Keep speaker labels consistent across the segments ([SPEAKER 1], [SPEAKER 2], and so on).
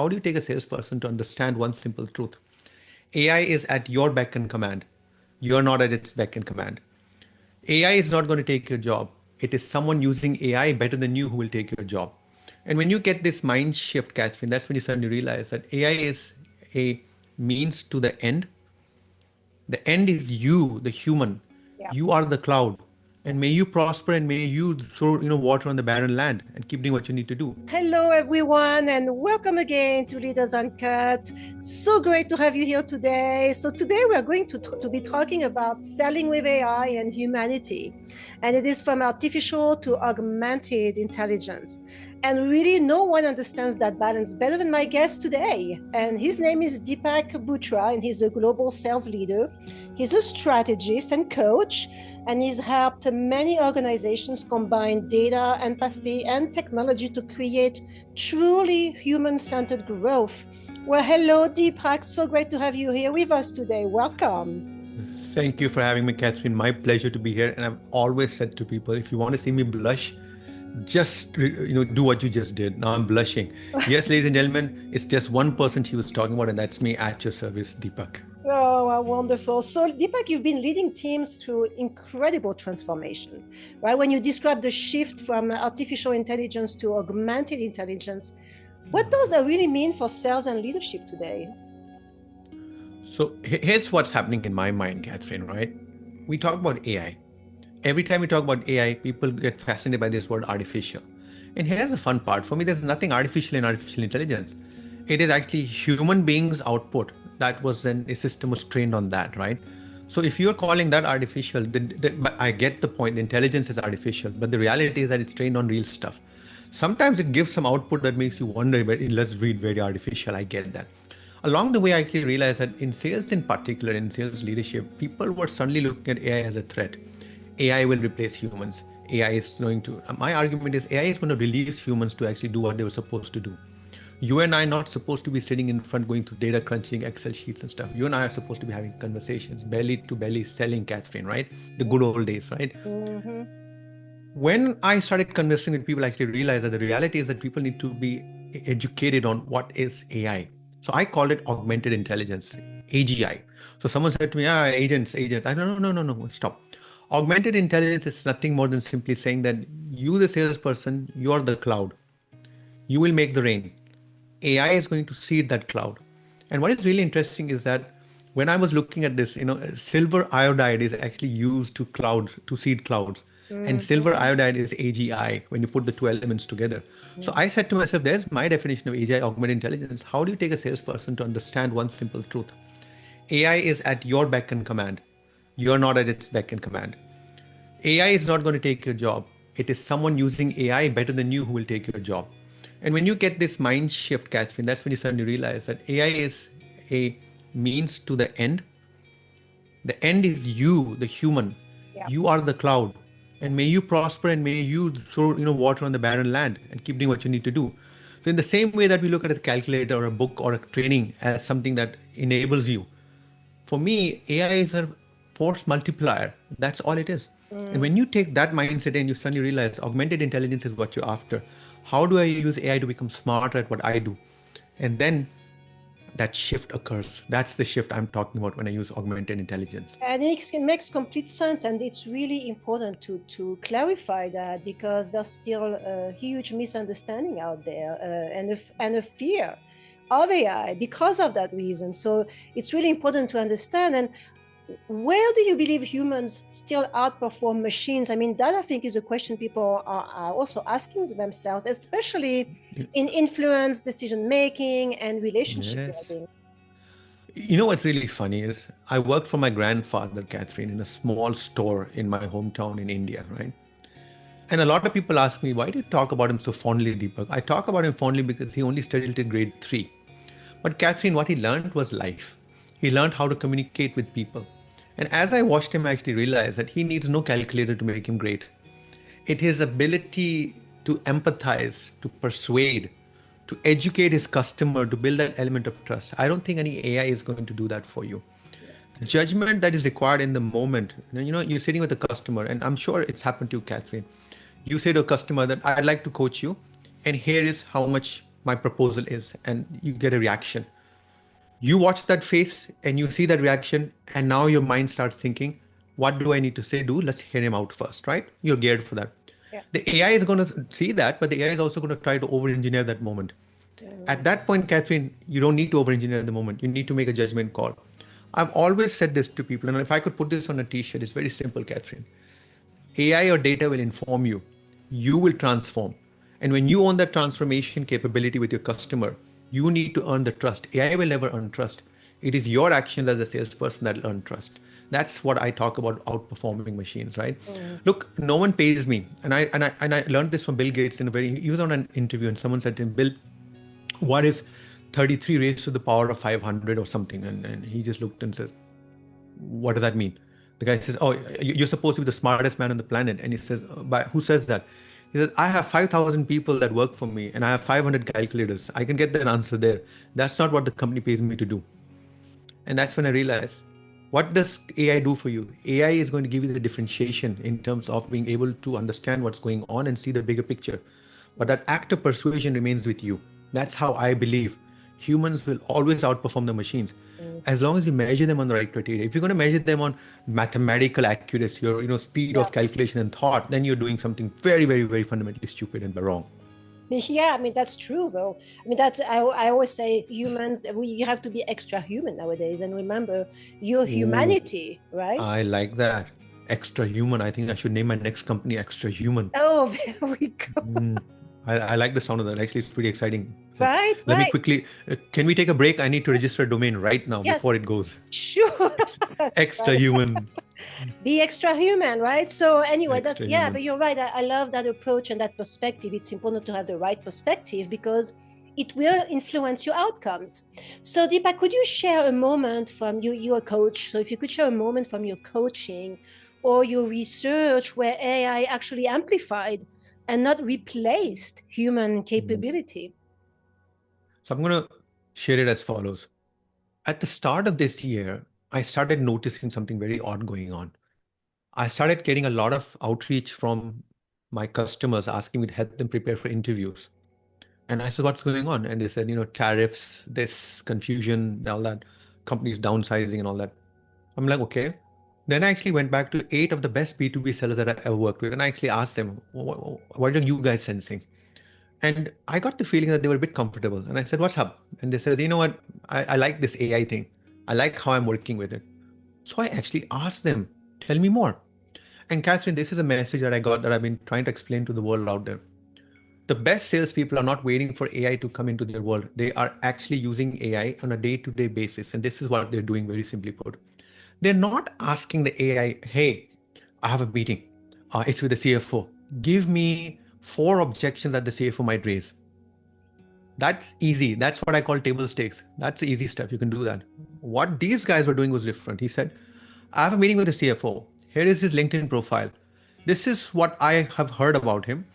[SPEAKER 1] how do you take a salesperson to understand one simple truth? AI is at your beck and command. You're not at its beck and command. AI is not going to take your job. It is someone using AI better than you who will take your job. And when you get this mind shift, Catherine, that's when you suddenly realize that AI is a means to the end. The end is you, the human.
[SPEAKER 2] Yeah.
[SPEAKER 1] You are the cloud. And may you prosper and may you throw water on the barren land and keep doing what you need to do.
[SPEAKER 2] Hello, everyone, and welcome again to Leaders Uncut. So great to have you here today. So today we are going to be talking about selling with AI and humanity. And it is from artificial to augmented intelligence. And really, no one understands that balance better than my guest today. And his name is Deepak Bhootra, and he's a global sales leader. He's a strategist and coach, and he's helped many organizations combine data, empathy, and technology to create truly human-centered growth. Well, hello, Deepak. So great to have you here with us today. Welcome.
[SPEAKER 1] Thank you for having me, Catherine. My pleasure to be here. And I've always said to people, if you want to see me blush, just do what you just did. Now I'm blushing. Yes, ladies and gentlemen, it's just one person she was talking about, and that's me at your service, Deepak.
[SPEAKER 2] Oh, wow, wonderful. So, Deepak, you've been leading teams through incredible transformation, right? When you describe the shift from artificial intelligence to augmented intelligence, what does that really mean for sales and leadership today?
[SPEAKER 1] So here's what's happening in my mind, Catherine, right? We talk about AI. Every time we talk about AI, people get fascinated by this word artificial. And here's the fun part. For me, there's nothing artificial in artificial intelligence. It is actually human beings' output. That was then a system was trained on that, right? So if you're calling that artificial, I get the point. The intelligence is artificial, but the reality is that it's trained on real stuff. Sometimes it gives some output that makes you wonder, but let's read very artificial. I get that. Along the way, I actually realized that in sales in particular, in sales leadership, people were suddenly looking at AI as a threat. AI will replace humans. AI is going to, my argument is AI is going to release humans to actually do what they were supposed to do. You and I are not supposed to be sitting in front going through data crunching, Excel sheets and stuff. You and I are supposed to be having conversations, belly to belly selling, Catherine, right? The good old days, right?
[SPEAKER 2] Mm-hmm.
[SPEAKER 1] When I started conversing with people, I actually realized that the reality is that people need to be educated on what is AI. So I called it augmented intelligence, AGI. So someone said to me, agents. I don't no, stop. Augmented intelligence is nothing more than simply saying that you, the salesperson, you are the cloud. You will make the rain. AI is going to seed that cloud. And what is really interesting is that when I was looking at this, silver iodide is actually used to seed clouds. And silver iodide is AGI when you put the two elements together. So I said to myself, there's my definition of AGI, augmented intelligence. How do you take a salesperson to understand one simple truth? AI is at your beck and command. You're not at its beck and command. AI is not going to take your job. It is someone using AI better than you who will take your job. And when you get this mind shift, Catherine, that's when you suddenly realize that AI is a means to the end. The end is you, the human.
[SPEAKER 2] Yeah.
[SPEAKER 1] You are the cloud. And may you prosper and may you throw water on the barren land and keep doing what you need to do. So in the same way that we look at a calculator or a book or a training as something that enables you, for me, AI is a force multiplier. That's all it is. And when you take that mindset and you suddenly realize augmented intelligence is what you're after, how do I use AI to become smarter at what I do? And then that shift occurs. That's the shift I'm talking about when I use augmented intelligence.
[SPEAKER 2] And it makes complete sense. And it's really important to clarify that, because there's still a huge misunderstanding out there and a fear of AI because of that reason. So it's really important to understand. And where do you believe humans still outperform machines? I mean, that I think is a question people are also asking themselves, especially in influence, decision making, and relationship building.
[SPEAKER 1] You know what's really funny is I worked for my grandfather, Catherine, in a small store in my hometown in India, right? And a lot of people ask me, why do you talk about him so fondly, Deepak? I talk about him fondly because he only studied till grade 3. But Catherine, what he learned was life. He learned how to communicate with people. And as I watched him, I actually realized that he needs no calculator to make him great. It is his ability to empathize, to persuade, to educate his customer, to build that element of trust. I don't think any AI is going to do that for you. The judgment that is required in the moment, you're sitting with a customer, and I'm sure it's happened to you, Catherine. You say to a customer that I'd like to coach you, and here is how much my proposal is, and you get a reaction. You watch that face and you see that reaction, and now your mind starts thinking, what do I need to say? Let's hear him out first, right? You're geared for that.
[SPEAKER 2] Yeah.
[SPEAKER 1] The AI is going to see that, but the AI is also going to try to over-engineer that moment. At that point, Catherine, you don't need to over-engineer the moment. You need to make a judgment call. I've always said this to people, and if I could put this on a t-shirt, it's very simple, Catherine. AI or data will inform you. You will transform. And when you own that transformation capability with your customer, you need to earn the trust. AI will never earn trust. It is your actions as a salesperson that will earn trust. That's what I talk about outperforming machines, right? Look, no one pays me. And I learned this from Bill Gates he was on an interview and someone said to him, Bill, what is 33 raised to the power of 500 or something? And he just looked and said, what does that mean? The guy says, oh, you're supposed to be the smartest man on the planet. And he says, who says that? He says, I have 5,000 people that work for me and I have 500 calculators. I can get that answer there. That's not what the company pays me to do. And that's when I realized, what does AI do for you? AI is going to give you the differentiation in terms of being able to understand what's going on and see the bigger picture. But that act of persuasion remains with you. That's how I believe humans will always outperform the machines as long as you measure them on the right criteria. If you're going to measure them on mathematical accuracy or speed of calculation and thought, then you're doing something very, very, very fundamentally stupid and wrong.
[SPEAKER 2] Yeah, I mean, that's true, though. I mean, I always say humans, you have to be extra human nowadays. And remember your humanity, right?
[SPEAKER 1] I like that. Extra human. I think I should name my next company Extra Human.
[SPEAKER 2] Oh, there we go.
[SPEAKER 1] I like the sound of that. Actually, it's pretty exciting.
[SPEAKER 2] Right.
[SPEAKER 1] Let me quickly, can we take a break? I need to register a domain right now before it goes.
[SPEAKER 2] Sure.
[SPEAKER 1] Extra human.
[SPEAKER 2] Be extra human, right? So anyway, but you're right. I love that approach and that perspective. It's important to have the right perspective because it will influence your outcomes. So Deepak, could you share a moment from you're a coach. So if you could share a moment from your coaching or your research where AI actually amplified and not replaced human capability.
[SPEAKER 1] So I'm going to share it as follows. At the start of this year, I started noticing something very odd going on. I started getting a lot of outreach from my customers asking me to help them prepare for interviews. And I said, what's going on? And they said, tariffs, this confusion, all that, companies downsizing and all that. I'm like, okay. Then I actually went back to 8 of the best B2B sellers that I ever worked with. And I actually asked them, what are you guys sensing? And I got the feeling that they were a bit comfortable. And I said, what's up? And they said, you know what? I like this AI thing. I like how I'm working with it. So I actually asked them, tell me more. And Catherine, this is a message that I got that I've been trying to explain to the world out there. The best salespeople are not waiting for AI to come into their world. They are actually using AI on a day-to-day basis. And this is what they're doing, very simply put. They're not asking the AI, hey, I have a meeting. It's with the CFO. Give me 4 objections that the CFO might raise. That's easy. That's what I call table stakes. That's the easy stuff. You can do that. What these guys were doing was different. He said, I have a meeting with the CFO. Here is his LinkedIn profile. This is what I have heard about him.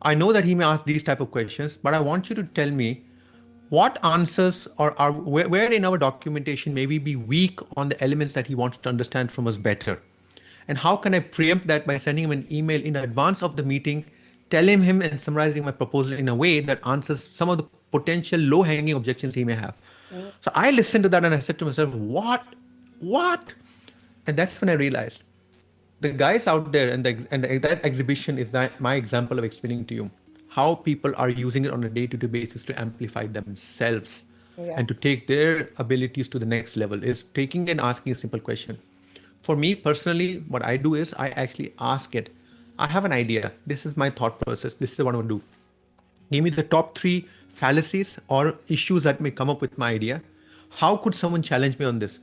[SPEAKER 1] I know that he may ask these type of questions, but I want you to tell me what answers are where in our documentation may we be weak on the elements that he wants to understand from us better. And how can I preempt that by sending him an email in advance of the meeting, telling him and summarizing my proposal in a way that answers some of the potential low-hanging objections he may have. So I listened to that and I said to myself, what? And that's when I realized the guys out there and that exhibition is my example of explaining to you how people are using it on a day-to-day basis to amplify themselves and to take their abilities to the next level is taking and asking a simple question. For me personally, what I do is I actually ask it. I have an idea. This is my thought process. This is what I want to do. Give me the top 3 fallacies or issues that may come up with my idea. How could someone challenge me on this?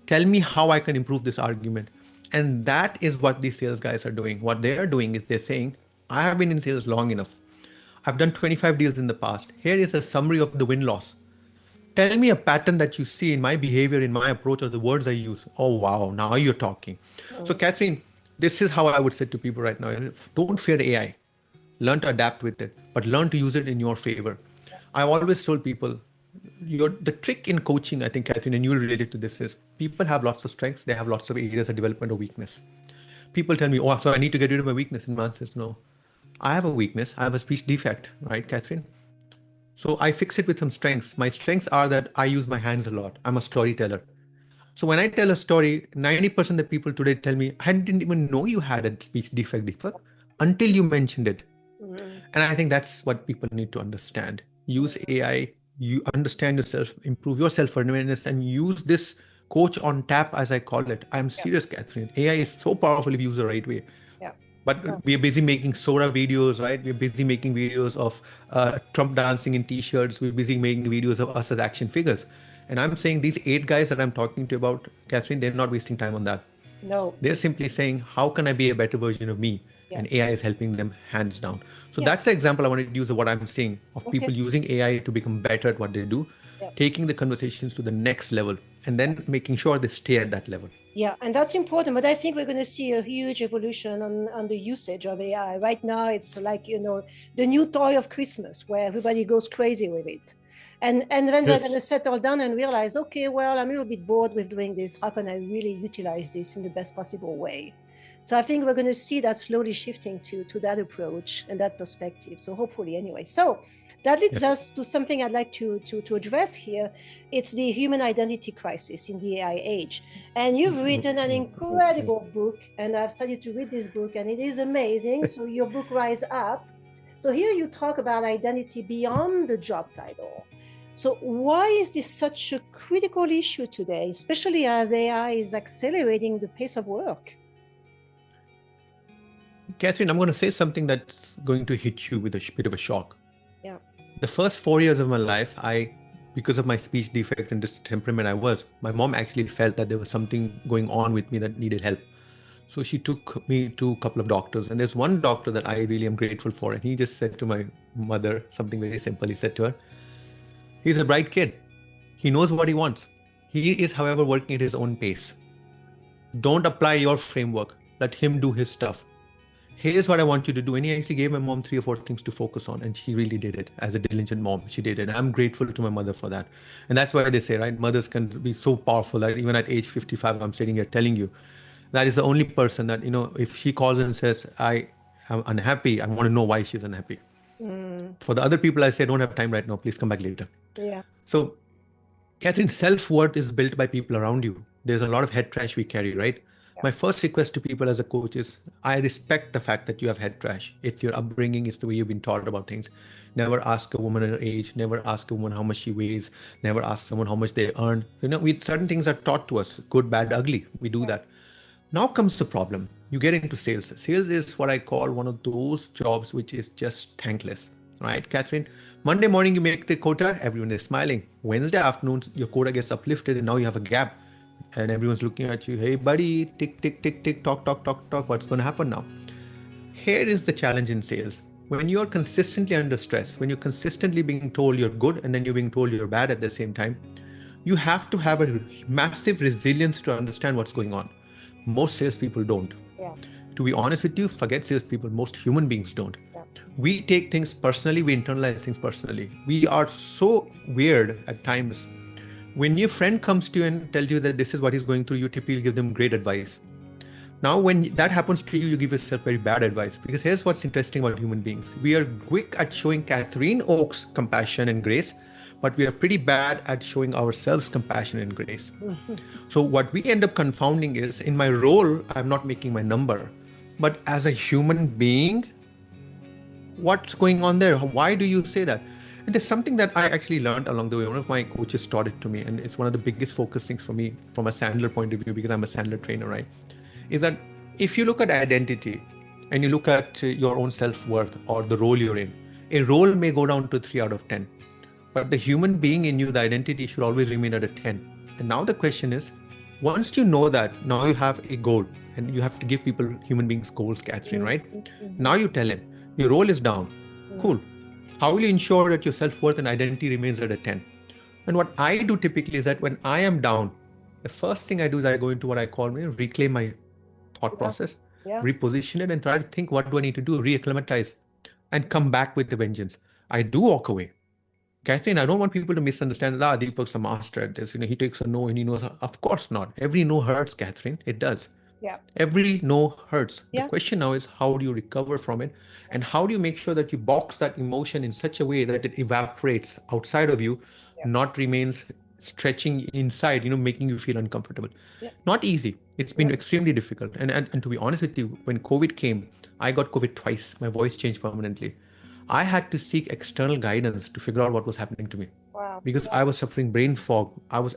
[SPEAKER 1] Tell me how I can improve this argument. And that is what these sales guys are doing. What they are doing is they're saying, I have been in sales long enough. I've done 25 deals in the past. Here is a summary of the win-loss. Tell me a pattern that you see in my behavior, in my approach, or the words I use. Oh, wow, now you're talking. So, Catherine, this is how I would say to people right now. Don't fear AI. Learn to adapt with it, but learn to use it in your favor. I've always told people, the trick in coaching, I think, Catherine, and you'll relate to this, is people have lots of strengths. They have lots of areas of development or weakness. People tell me, oh, so I need to get rid of my weakness. And man says, no, I have a weakness. I have a speech defect, right, Catherine? So I fix it with some strengths. My strengths are that I use my hands a lot. I'm a storyteller. So when I tell a story, 90% of the people today tell me, I didn't even know you had a speech defect, Deepak, until you mentioned it. And I think that's what people need to understand. Use AI, you understand yourself, improve your self-awareness, and use this coach on tap, as I call it. I'm serious, Catherine. AI is so powerful if used the right way.
[SPEAKER 2] Yeah.
[SPEAKER 1] But we're busy making soda videos, right? We're busy making videos of Trump dancing in t-shirts. We're busy making videos of us as action figures. And I'm saying these 8 guys that I'm talking to about, Catherine, they're not wasting time on that.
[SPEAKER 2] No.
[SPEAKER 1] They're simply saying, how can I be a better version of me?
[SPEAKER 2] Yeah.
[SPEAKER 1] And AI is helping them hands down. So
[SPEAKER 2] Yeah.
[SPEAKER 1] that's the example I wanted to use of what I'm seeing of
[SPEAKER 2] Okay.
[SPEAKER 1] people using AI to become better at what they do, taking the conversations to the next level, and then making sure they stay at that level.
[SPEAKER 2] Yeah, and that's important. But I think we're going to see a huge evolution on the usage of AI. Right now, it's like, the new toy of Christmas where everybody goes crazy with it. And then they're going to settle down and realize, okay, well, I'm a little bit bored with doing this. How can I really utilize this in the best possible way? So I think we're going to see that slowly shifting to that approach and that perspective. So hopefully, anyway. So that leads us to something I'd like to address here. It's the human identity crisis in the AI age. And you've written an incredible book, and I've started to read this book, and it is amazing. So your book, Rise Up. So here you talk about identity beyond the job title. So why is this such a critical issue today, especially as AI is accelerating the pace of work?
[SPEAKER 1] Catherine, I'm going to say something that's going to hit you with a bit of a shock.
[SPEAKER 2] Yeah.
[SPEAKER 1] The first 4 years of my life, because of my speech defect and this temperament my mom actually felt that there was something going on with me that needed help. So she took me to a couple of doctors, and there's one doctor that I really am grateful for. And he just said to my mother something very simple. He said to her, he's a bright kid. He knows what he wants. He is, however, working at his own pace. Don't apply your framework. Let him do his stuff. Here's what I want you to do. And he actually gave my mom 3 or 4 things to focus on. And she really did it. As a diligent mom, she did it. And I'm grateful to my mother for that. And that's why they say, right, mothers can be so powerful that even at age 55, I'm sitting here telling you, that is the only person that, if she calls and says, I am unhappy, I want to know why she's unhappy. For the other people, I say, don't have time right now. Please come back later.
[SPEAKER 2] Yeah.
[SPEAKER 1] So, Catherine, self-worth is built by people around you. There's a lot of head trash we carry, right? My first request to people as a coach is, I respect the fact that you have head trash. It's your upbringing. It's the way you've been taught about things. Never ask a woman her age. Never ask a woman how much she weighs. Never ask someone how much they earn. Certain things are taught to us, good, bad, ugly. We do that. Now comes the problem. You get into sales. Sales is what I call one of those jobs which is just thankless, right, Catherine? Monday morning, you make the quota, everyone is smiling. Wednesday afternoon, your quota gets uplifted and now you have a gap and everyone's looking at you. Hey, buddy, tick, tick, tick, tick, talk, talk, talk, talk. What's going to happen now? Here is the challenge in sales. When you're consistently under stress, when you're consistently being told you're good and then you're being told you're bad at the same time, you have to have a massive resilience to understand what's going on. Most salespeople don't.
[SPEAKER 2] Yeah.
[SPEAKER 1] To be honest with you, forget salespeople, most human beings don't. Yeah. We take things personally, we internalize things personally. We are so weird at times. When your friend comes to you and tells you that this is what he's going through, you typically give them great advice. Now, when that happens to you, you give yourself very bad advice. Because here's what's interesting about human beings. We are quick at showing Catherine Oakes compassion and grace, but we are pretty bad at showing ourselves compassion and grace. So what we end up confounding is, in my role, I'm not making my number. But as a human being, what's going on there? Why do you say that? And there's something that I actually learned along the way. One of my coaches taught it to me, and it's one of the biggest focus things for me from a Sandler point of view, because I'm a Sandler trainer, right? Is that if you look at identity and you look at your own self-worth or the role you're in, a role may go down to 3 out of 10. But the human being in you, the identity should always remain at a 10. And now the question is, once you know that, now you have a goal, and you have to give people, human beings, goals, Catherine, right? Now you tell him, your role is down. Cool. How will you ensure that your self-worth and identity remains at a 10? And what I do typically is that when I am down, the first thing I do is I go into what I call reclaim my thought process, reposition it, and try to think, what do I need to do? Reacclimatize and come back with the vengeance. I do walk away. Catherine, I don't want people to misunderstand that Deepak's a master at this. He takes a no and he knows. Of course not. Every no hurts, Catherine. It does.
[SPEAKER 2] Yeah.
[SPEAKER 1] Every no hurts. The
[SPEAKER 2] Yeah.
[SPEAKER 1] question now is, how do you recover from it? And how do you make sure that you box that emotion in such a way that it evaporates outside of you,
[SPEAKER 2] Yeah.
[SPEAKER 1] not remains stretching inside, making you feel uncomfortable.
[SPEAKER 2] Yeah.
[SPEAKER 1] Not easy. It's been
[SPEAKER 2] Yeah.
[SPEAKER 1] extremely difficult. And to be honest with you, when COVID came, I got COVID twice. My voice changed permanently. I had to seek external guidance to figure out what was happening to me
[SPEAKER 2] Wow.
[SPEAKER 1] because
[SPEAKER 2] Yeah.
[SPEAKER 1] I was suffering brain fog. I was,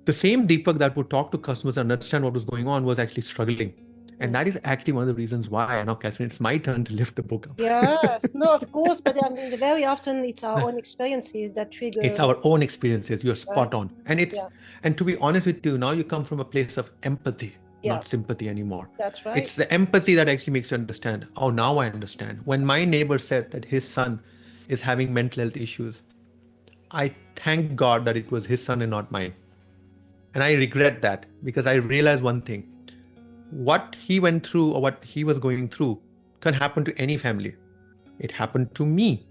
[SPEAKER 1] the same Deepak that would talk to customers and understand what was going on was actually struggling. And that is actually one of the reasons why, now, Catherine, it's my turn to lift the book up.
[SPEAKER 2] Yes, no, of course, but I mean, very often it's our own experiences that
[SPEAKER 1] It's
[SPEAKER 2] trigger,
[SPEAKER 1] our own experiences. You're
[SPEAKER 2] right?
[SPEAKER 1] spot on. And to be honest with you, now you come from a place of empathy,
[SPEAKER 2] Yeah,
[SPEAKER 1] not sympathy anymore.
[SPEAKER 2] that's right.
[SPEAKER 1] It's the empathy that actually makes you understand. Oh, now I understand. When my neighbor said that his son is having mental health issues, I thank God that it was his son and not mine. And I regret that because I realized one thing: what he went through or what he was going through can happen to any family. It happened to me.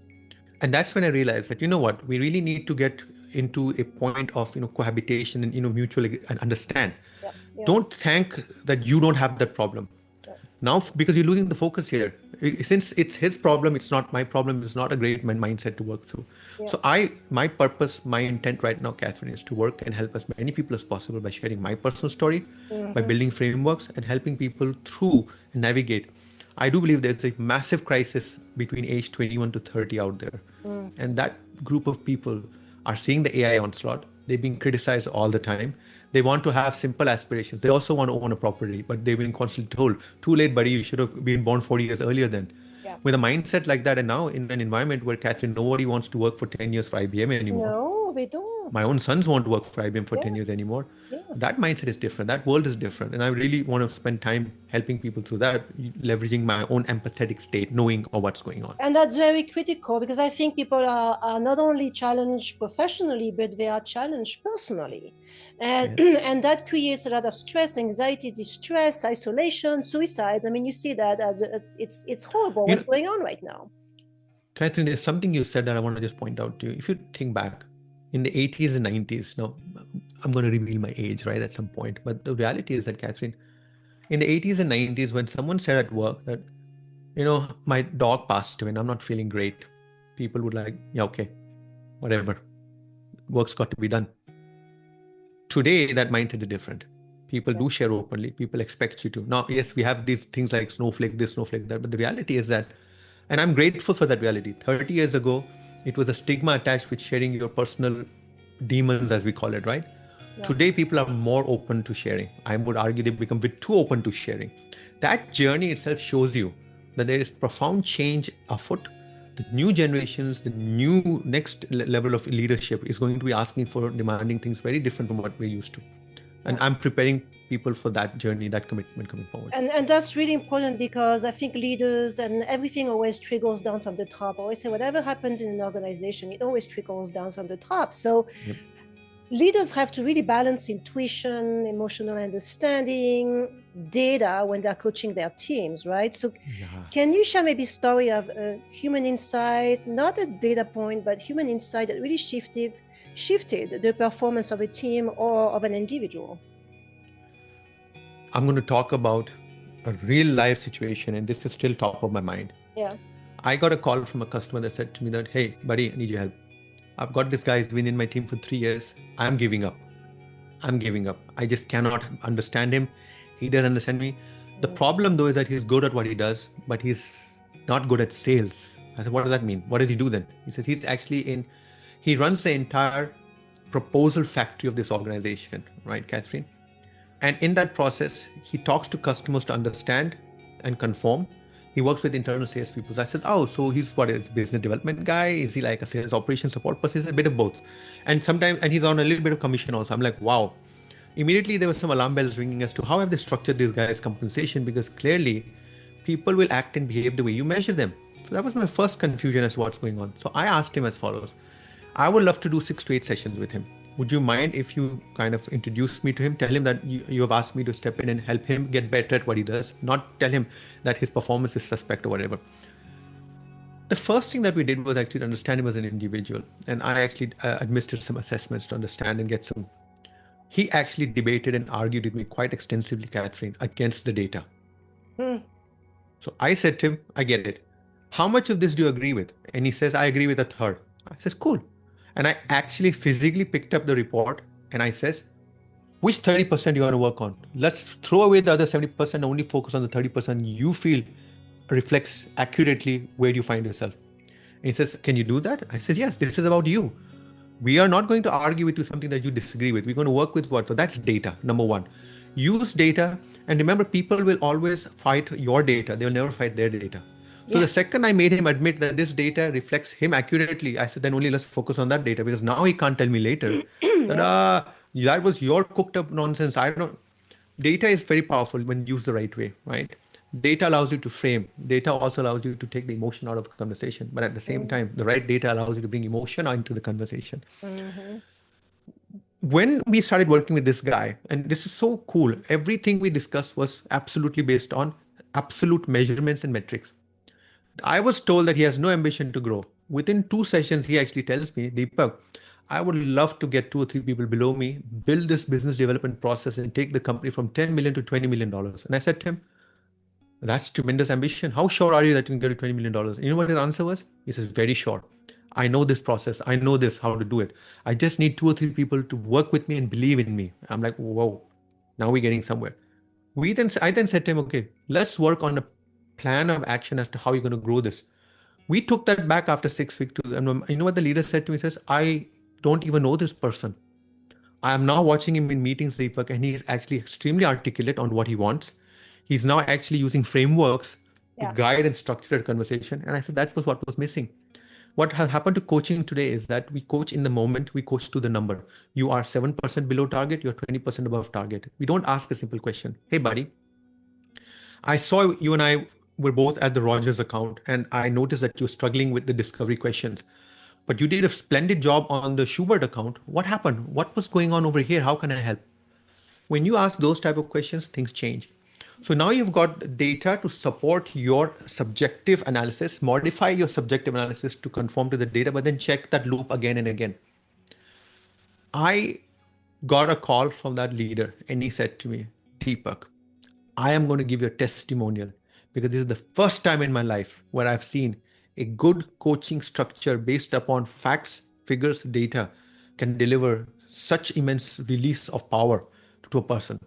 [SPEAKER 1] And that's when I realized that, what, we really need to get into a point of, cohabitation and, mutually and understand.
[SPEAKER 2] Yeah, yeah,
[SPEAKER 1] Don't think that you don't have that problem.
[SPEAKER 2] yeah,
[SPEAKER 1] Now, because you're losing the focus here. Since it's his problem, it's not my problem. It's not a great mindset to work through.
[SPEAKER 2] yeah.
[SPEAKER 1] So my purpose, my intent right now, Catherine, is to work and help as many people as possible by sharing my personal story, by
[SPEAKER 2] Mm-hmm.
[SPEAKER 1] building frameworks and helping people through and navigate. I do believe there's a massive crisis between age 21 to 30 out there.
[SPEAKER 2] Mm.
[SPEAKER 1] And that group of people are seeing the AI onslaught. They're being criticized all the time. They want to have simple aspirations. They also want to own a property, but they've been constantly told, too late, buddy, you should have been born 40 years earlier then.
[SPEAKER 2] Yeah.
[SPEAKER 1] With a mindset like that, and now in an environment where, Catherine, nobody wants to work for 10 years for IBM anymore.
[SPEAKER 2] No, we
[SPEAKER 1] My
[SPEAKER 2] don't.
[SPEAKER 1] own sons won't work for IBM for
[SPEAKER 2] Yeah,
[SPEAKER 1] 10 years anymore.
[SPEAKER 2] yeah.
[SPEAKER 1] That mindset is different. That world is different. And I really want to spend time helping people through that, leveraging my own empathetic state, knowing what's going on.
[SPEAKER 2] And that's very critical because I think people are not only challenged professionally, but they are challenged personally. And,
[SPEAKER 1] Yes.
[SPEAKER 2] and that creates a lot of stress, anxiety, distress, isolation, suicides. I mean, you see that as it's horrible
[SPEAKER 1] You
[SPEAKER 2] what's
[SPEAKER 1] know,
[SPEAKER 2] going on right now.
[SPEAKER 1] Catherine, there's something you said that I want to just point out to you. If you think back in the 80s and 90s, now I'm going to reveal my age, right, at some point. But the reality is that, Catherine, in the 80s and 90s, when someone said at work that, my dog passed away and I'm not feeling great, people would like, yeah, okay, whatever, work's got to be done. Today, that mindset is different. People do share openly. People expect you to. Now, yes, we have these things like snowflake this, snowflake that, but the reality is that, and I'm grateful for that reality. 30 years ago, it was a stigma attached with sharing your personal demons, as we call it, right?
[SPEAKER 2] Yeah.
[SPEAKER 1] Today, people are more open to sharing. I would argue they've become a bit too open to sharing. That journey itself shows you that there is profound change afoot. The new generations, the new next level of leadership is going to be asking for, demanding things very different from what we're used to. And I'm preparing people for that journey, that commitment coming forward.
[SPEAKER 2] And that's really important because I think leaders and everything always trickles down from the top. I always say whatever happens in an organization, it always trickles down from the top. So
[SPEAKER 1] Yep.
[SPEAKER 2] leaders have to really balance intuition, emotional understanding, data when they're coaching their teams, right? So can you share maybe a story of a human insight, not a data point, but human insight that really shifted the performance of a team or of an individual?
[SPEAKER 1] I'm going to talk about a real life situation, and this is still top of my mind.
[SPEAKER 2] Yeah.
[SPEAKER 1] I got a call from a customer that said to me that, hey, buddy, I need your help. I've got this guy who's been in my team for 3 years. I'm giving up. I just cannot understand him. He doesn't understand me. The problem, though, is that he's good at what he does, but he's not good at sales. I said, what does that mean? What does he do then? He says he runs the entire proposal factory of this organization, right, Catherine? And in that process, he talks to customers to understand and conform. He works with internal sales people. So I said, oh, so he's what is business development guy? Is he like a sales operation support person? He's a bit of both. And he's on a little bit of commission also. I'm like, wow. Immediately there was some alarm bells ringing as to how have they structured this guy's compensation, because clearly people will act and behave the way you measure them. So that was my first confusion as to what's going on. So I asked him as follows. I would love to do 6 to 8 sessions with him. Would you mind if you kind of introduce me to him? Tell him that you have asked me to step in and help him get better at what he does, not tell him that his performance is suspect or whatever. The first thing that we did was actually understand him as an individual. And I actually administered some assessments to understand and get some he actually debated and argued with me quite extensively, Catherine, against the data. So I said to him, I get it. How much of this do you agree with? And he says, I agree with a third. I says, cool. And I actually physically picked up the report and I says, which 30% you want to work on? Let's throw away the other 70%, only focus on the 30% you feel reflects accurately where you find yourself. And he says, can you do that? I said, yes, this is about you. We are not going to argue with you something that you disagree with. We're going to work with what? So that's data, number one. Use data. And remember, people will always fight your data. They will never fight their data. So the second I made him admit that this data reflects him accurately, I said, then only let's focus on that data, because now he can't tell me later that, that was your cooked up nonsense. I don't. Data is very powerful when used the right way, right? Data allows you to frame. Data also allows you to take the emotion out of a conversation. But at the same time, the right data allows you to bring emotion into the conversation. When we started working with this guy, and this is so cool, everything we discussed was absolutely based on absolute measurements and metrics. I was told that he has no ambition to grow. Within 2 sessions, he actually tells me, Deepak, I would love to get 2 or 3 people below me, build this business development process and take the company from 10 million to $20 million. And I said to him, that's tremendous ambition. How sure are you that you can get to $20 million? You know what his answer was? He says, very sure. I know this process. I know this, how to do it. I just need 2 or 3 people to work with me and believe in me. I'm like, whoa, now we're getting somewhere. I then said to him, okay, let's work on a plan of action as to how you're going to grow this. We took that back after 6 weeks to, and you know what the leader said to me? He says, I don't even know this person. I am now watching him in meetings, Deepak, and he is actually extremely articulate on what he wants. He's now actually using frameworks to guide and structure a conversation. And I said, that was what was missing. What has happened to coaching today is that we coach in the moment, we coach to the number. You are 7% below target, you're 20% above target. We don't ask a simple question. Hey, buddy, I saw you and I were both at the Rogers account, and I noticed that you're struggling with the discovery questions. But you did a splendid job on the Schubert account. What happened? What was going on over here? How can I help? When you ask those type of questions, things change. So now you've got data to support your subjective analysis, modify your subjective analysis to conform to the data, but then check that loop again and again. I got a call from that leader and he said to me, Deepak, I am going to give you a testimonial because this is the first time in my life where I've seen a good coaching structure based upon facts, figures, data can deliver such immense release of power to a person.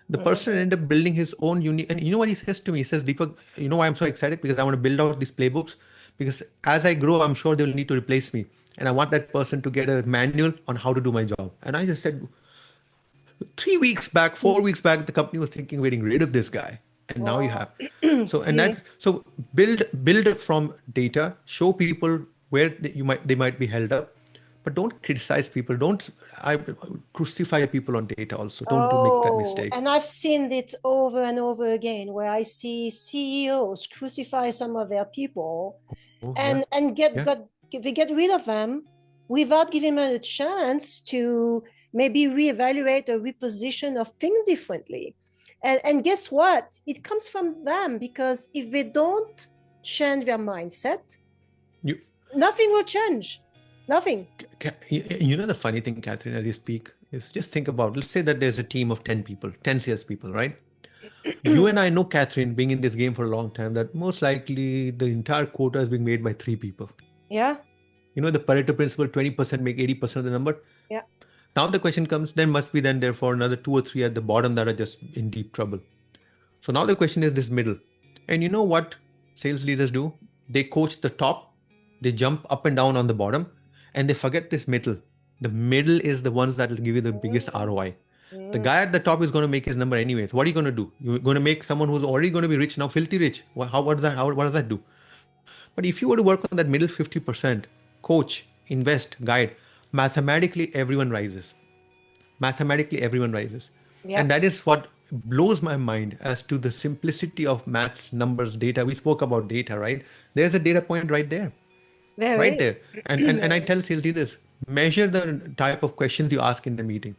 [SPEAKER 1] The person ended up building his own unique, and you know what he says to me? He says, Deepak, you know why I'm so excited? Because I want to build out these playbooks, because as I grow, I'm sure they will need to replace me. And I want that person to get a manual on how to do my job. And I just said, 3 weeks back, 4 weeks back, the company was thinking getting rid of this guy. And now you have. So build from data, show people where they might be held up. But don't criticize people. Don't crucify people on data also. Don't make that mistake.
[SPEAKER 2] And I've seen it over and over again where I see CEOs crucify some of their people and they get rid of them without giving them a chance to maybe reevaluate or reposition or think differently. And guess what? It comes from them, because if they don't change their mindset, nothing will change. Nothing.
[SPEAKER 1] You know, the funny thing, Catherine, as you speak, is just think about, let's say that there's a team of 10 people, 10 salespeople, right? You and I know, Catherine, being in this game for a long time, that most likely the entire quota is being made by 3 people.
[SPEAKER 2] Yeah.
[SPEAKER 1] You know, the Pareto principle, 20% make 80% of the number.
[SPEAKER 2] Yeah.
[SPEAKER 1] Now the question comes, there must be then therefore another 2 or 3 at the bottom that are just in deep trouble. So now the question is this middle. And you know what sales leaders do? They coach the top, they jump up and down on the bottom, and they forget this middle. The middle is the ones that will give you the biggest ROI. The guy at the top is going to make his number anyways. What are you going to do? You're going to make someone who's already going to be rich now filthy rich. What does that do? But if you were to work on that middle 50%, coach, invest, guide, mathematically everyone rises. Yeah. And that is what blows my mind as to the simplicity of maths, numbers, data. We spoke about data, right? There's a data point right there. Right there. And I tell sales leaders, measure the type of questions you ask in the meeting.